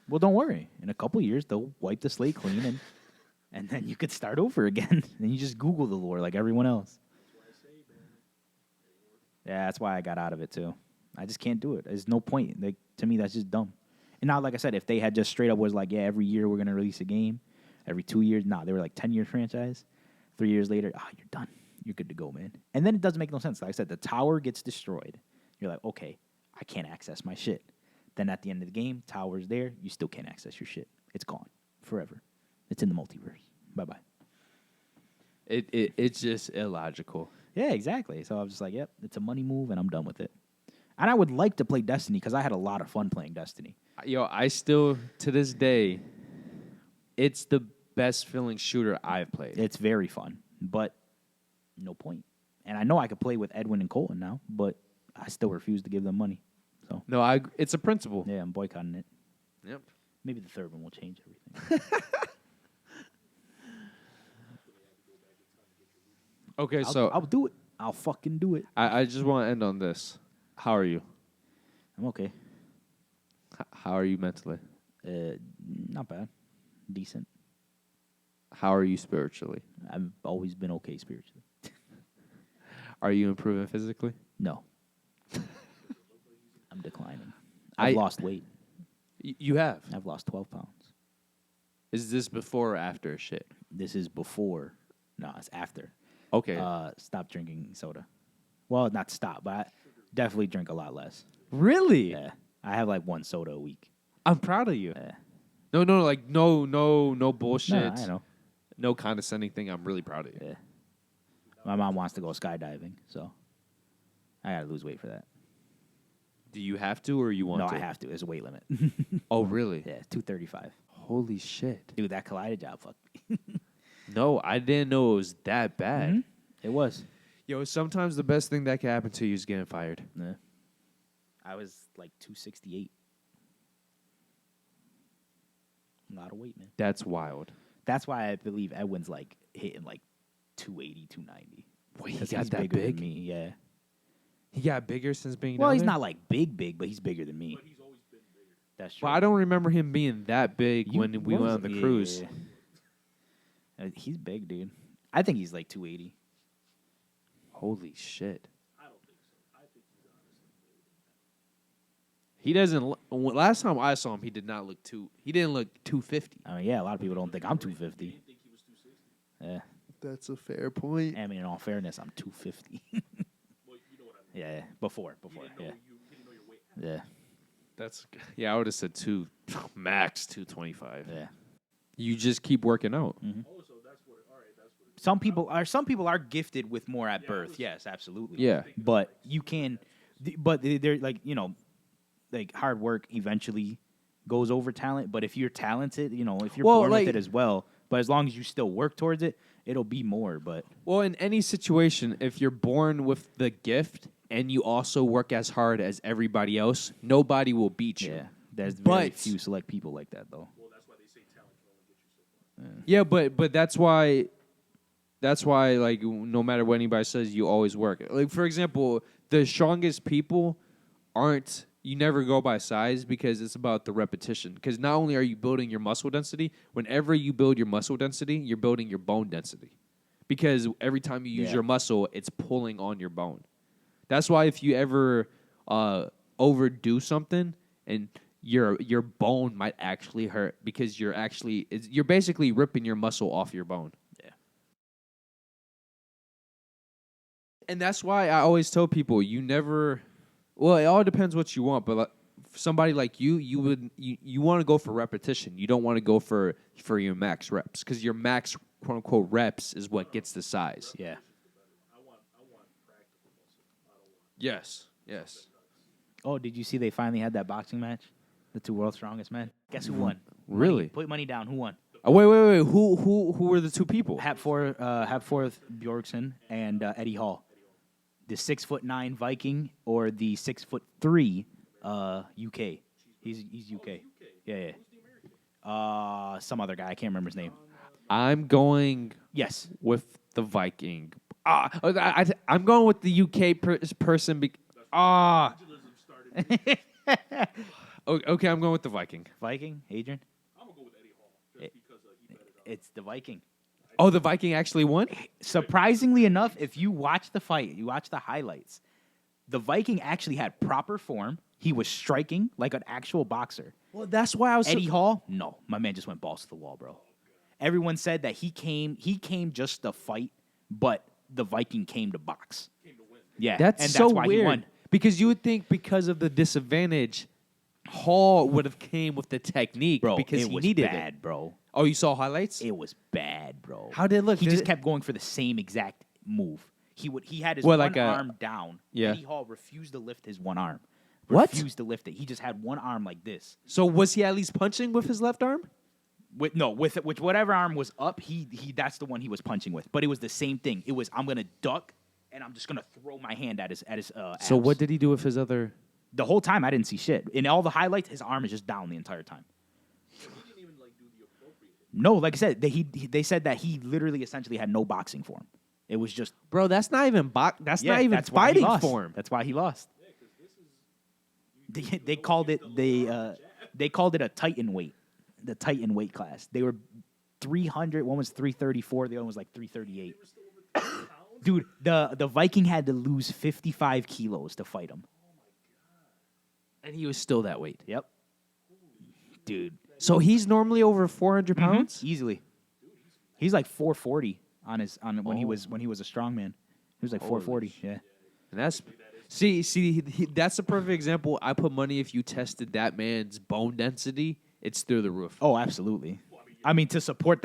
Well, don't worry. In a couple years, they'll wipe the slate clean, and then you could start over again. And you just Google the lore like everyone else. Yeah, that's why I got out of it, too. I just can't do it. There's no point. Like, to me, that's just dumb. And now, like I said, if they had just straight up was like, yeah, every year we're going to release a game, every 2 years, they were like 10-year franchise. 3 years later, you're done. You're good to go, man. And then it doesn't make no sense. Like I said, the tower gets destroyed. You're like, okay, I can't access my shit. Then at the end of the game, tower's there. You still can't access your shit. It's gone forever. It's in the multiverse. Bye-bye. It's just illogical. Yeah, exactly. So I was just like, yep, it's a money move, and I'm done with it. And I would like to play Destiny because I had a lot of fun playing Destiny. Yo, I still, to this day, it's the best feeling shooter I've played. It's very fun, but no point. And I know I could play with Edwin and Colton now, but I still refuse to give them money. So No, it's a principle. yeah, I'm boycotting it. Yep. Maybe the third one will change everything. Okay, I'll do it. I'll fucking do it. I just want to end on this. How are you? I'm okay. How are you mentally? Not bad. Decent. How are you spiritually? I've always been okay spiritually. Are you improving physically? No. I'm declining. I've lost weight. You have? I've lost 12 pounds. Is this before or after shit? This is before. No, it's after. Okay. Stop drinking soda. Well, not stop, but I definitely drink a lot less. Really? Yeah. I have like one soda a week. I'm proud of you. Yeah. No, like no bullshit. No, I know. No condescending thing. I'm really proud of you. Yeah. My mom wants to go skydiving, so I gotta lose weight for that. Do you have to or you want No, to? I have to. There's a weight limit. Oh, really? Yeah, 235. Holy shit. Dude, that collided job fucked me. No, I didn't know it was that bad. Mhm. It was. Yo, sometimes the best thing that can happen to you is getting fired. Yeah. I was like 268. A lot of weight, man. That's wild. That's why I believe Edwin's like hitting like 280, 290. Wait, he 'Cause got he's that bigger big? than me, yeah. He got bigger since being Well, down he's there? not like big, but he's bigger than me. But he's always been bigger. That's true. Well, I don't remember him being that big when we went on the cruise. He's big, dude. I think he's like 280. Holy shit. I don't think so. I think he's honestly bigger than that. He doesn't. Last time I saw him, he did not look He didn't look 250. I mean, yeah, a lot of people don't think I'm You 250. didn't think he was 260? Yeah. That's a fair point. I mean, in all fairness, I'm 250. Well, you know what I mean. yeah, before, You didn't know yeah. you didn't know your weight. Yeah, That's I would have said max 225. yeah. You just keep working out. Oh, so that's what. All right, that's what. Some people are gifted with more at birth. Yes, absolutely. Yeah. But you can, but they're like, like hard work eventually goes over talent. But if you're talented, if you're born with it as well, but as long as you still work towards it, it'll be more. But Well, in any situation, if you're born with the gift and you also work as hard as everybody else, nobody will beat you. yeah, there's very But- few select people like that, though. Well, that's why they say talent can only get you so far. Yeah, but that's why like no matter what anybody says, you always work. Like for example, the strongest people aren't. You never go by size because it's about the repetition. Because not only are you building your muscle density, whenever you build your muscle density, you're building your bone density. Because every time you use Yeah. your muscle, it's pulling on your bone. That's why if you ever overdo something and your bone might actually hurt because you're basically ripping your muscle off your bone. Yeah. And that's why I always tell people you never. Well, it all depends what you want, but like, for somebody like you want to go for repetition. You don't want to go for your max reps because your max quote unquote reps is what gets the size. Yeah. I want practical muscle. I don't want. Yes. Oh, did you see they finally had that boxing match? The two world's strongest men. Guess who won? Really? Money. Put money down. Who won? Oh, wait. Who were the two people? Hapforth Bjorksson and Eddie Hall. The 6'9" Viking or the 6'3" UK. He's UK. Yeah. Some other guy. I can't remember his name. I'm going Yes. with the Viking. I'm going with the UK person. Okay, I'm going with the Viking. Viking, Adrian. I'm gonna go with Eddie Hall just because he bet it up. It's the Viking. Oh, the Viking actually won? Surprisingly enough, if you watch the fight, you watch the highlights, the Viking actually had proper form. He was striking like an actual boxer. Well, that's why I was Eddie Hall, no, my man just went balls to the wall, bro. Everyone said that he came just to fight, but the Viking came to box. Yeah, That's and so that's why weird. he won. Because you would think because of the disadvantage, Hall would have came with the technique Bro, because it he was needed bad, it. bro. Oh, you saw highlights? It was bad, bro. How did it look? He Did just it- kept going for the same exact move. He had his What, one like a- arm down. Yeah. Eddie Hall refused to lift his one arm. What? Refused to lift it. He just had one arm like this. So was he at least punching with his left arm? With whatever arm was up, he that's the one he was punching with. But it was the same thing. It was I'm gonna duck and I'm just gonna throw my hand at his So abs. what did he do with his other? The whole time I didn't see shit. In all the highlights, his arm is just down the entire time. He didn't even like do the appropriate. No, like I said, they said that he literally essentially had no boxing for him. It was just Bro, that's not even That's not even that's why he fighting lost. form. That's why he lost. They called it they called it a Titan weight, the Titan weight class. They were 300. One was 334. The other one was like 338. Dude, the Viking had to lose 55 kilos to fight him. And he was still that weight. Yep. Dude, So he's normally over 400 pounds? easily. He's like 440 when he was a strong man. He was like 440. Yeah. And that's that's a perfect example. I put money if you tested that man's bone density, it's through the roof. Oh, absolutely. I mean, to support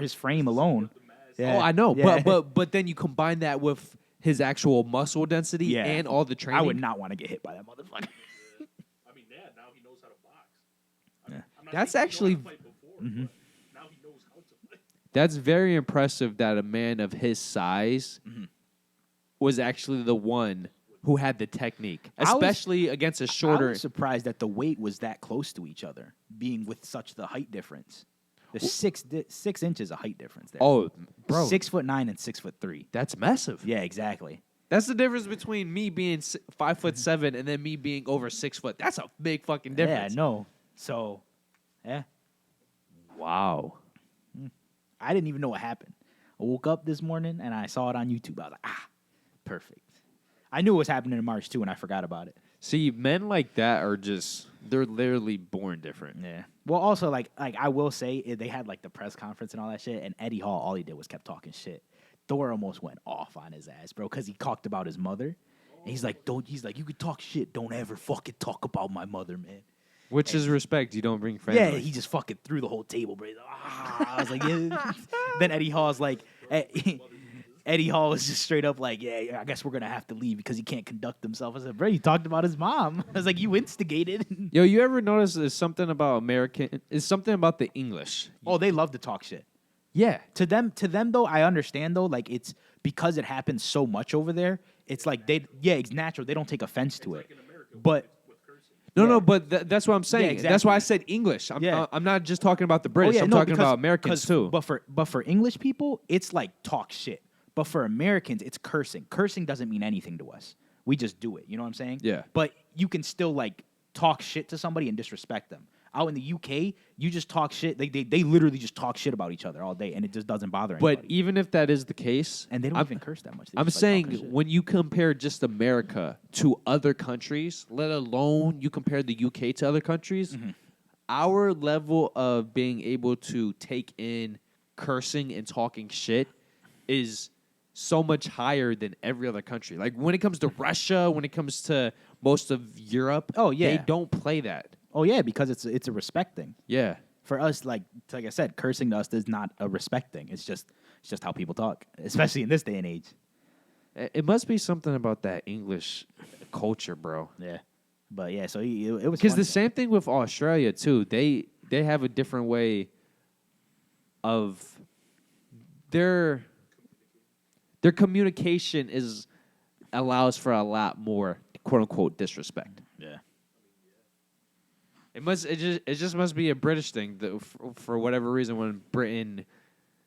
his frame alone. Yeah. Oh, I know, Yeah. but then you combine that with his actual muscle density Yeah. and all the training. I would not want to get hit by that motherfucker. I mean, yeah, now he knows how to box. I'm not That's saying he actually- knew how to fight before, but now he knows how to fight. That's very impressive that a man of his size was actually the one who had the technique, I was- especially against a I shorter. was surprised that the weight was that close to each other, being with such the height difference. There's 6 inches of height difference there. Oh, bro, 6'9" and 6'3". that's massive. Yeah, exactly. That's the difference between me being 5'7" and then me being over 6 foot. That's a big fucking difference. Yeah, no. So, yeah, Wow. I didn't even know what happened. I woke up this morning and I saw it on YouTube. I was like, perfect. I knew it was happening in March too, and I forgot about it. See, men like that are they're literally born different. Yeah. Well, also like I will say they had like the press conference and all that shit, and Eddie Hall, all he did was kept talking shit. Thor almost went off on his ass, bro, because he talked about his mother. And he's like, you could talk shit, don't ever fucking talk about my mother, man. Which is respect. You don't bring family. Yeah, he just fucking threw the whole table, bro. He's like, I was like, yeah. Then Eddie Hall's like, Eddie Hall was just straight up like, yeah, I guess we're gonna have to leave because he can't conduct himself. I said, bro, you talked about his mom. I was like, you instigated. Yo, you ever notice there's something about American? Is something about the English? Oh, they love to talk shit. Yeah. To them though, I understand though, like it's because it happens so much over there. It's like it's natural. They don't take offense to it. But No, but that's what I'm saying. Yeah, That's why I exactly. said English. Yeah. I'm not just talking about the British. I'm no, talking because- about Americans 'cause- too. But for English people, it's like talk shit. But for Americans, it's cursing. Cursing doesn't mean anything to us. We just do it. You know what I'm saying? Yeah. But you can still like talk shit to somebody and disrespect them. Out in the UK, you just talk shit. They literally just talk shit about each other all day, and it just doesn't bother anybody. But even if that is the case, and they don't I'm, even curse that much. They I'm just, like, talking saying shit. when you compare just America to other countries, let alone you compare the UK to other countries, our level of being able to take in cursing and talking shit is so much higher than every other country. Like when it comes to Russia, when it comes to most of Europe, Oh, yeah. they don't play that. Oh yeah, because it's a respect thing. Yeah. For us, like I said, cursing to us is not a respect thing. It's just how people talk, especially in this day and age. It must be something about that English culture, bro. Yeah, but yeah, so it was Because fun. the same thing with Australia too. They have a different way of their communication allows for a lot more quote unquote disrespect. Yeah. It just must be a British thing that for whatever reason when Britain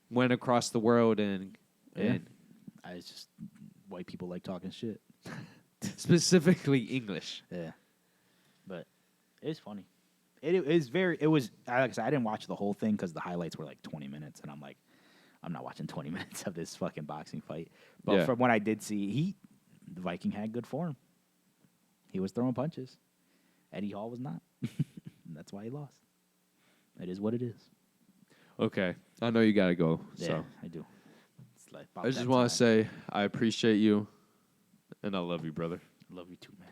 went across the world and It's just white people like talking shit. specifically English. Yeah, but it's funny. It was like I said, I didn't watch the whole thing because the highlights were like 20 minutes, and I'm like, I'm not watching 20 minutes of this fucking boxing fight. But from what I did see, the Viking had good form. He was throwing punches. Eddie Hall was not. That's why he lost. It is what it is. Okay, I know you gotta go. Yeah, so I do. It's like I just want to say I appreciate you, and I love you, brother. Love you too, man.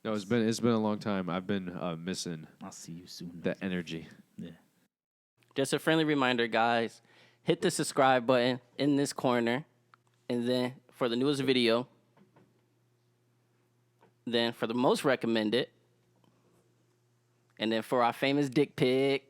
No, it's been a long time. I've been missing. I'll see you soon. The energy. Yeah. Just a friendly reminder, guys. Hit the subscribe button in this corner, and then for the newest video, then for the most recommended, and then for our famous dick pic.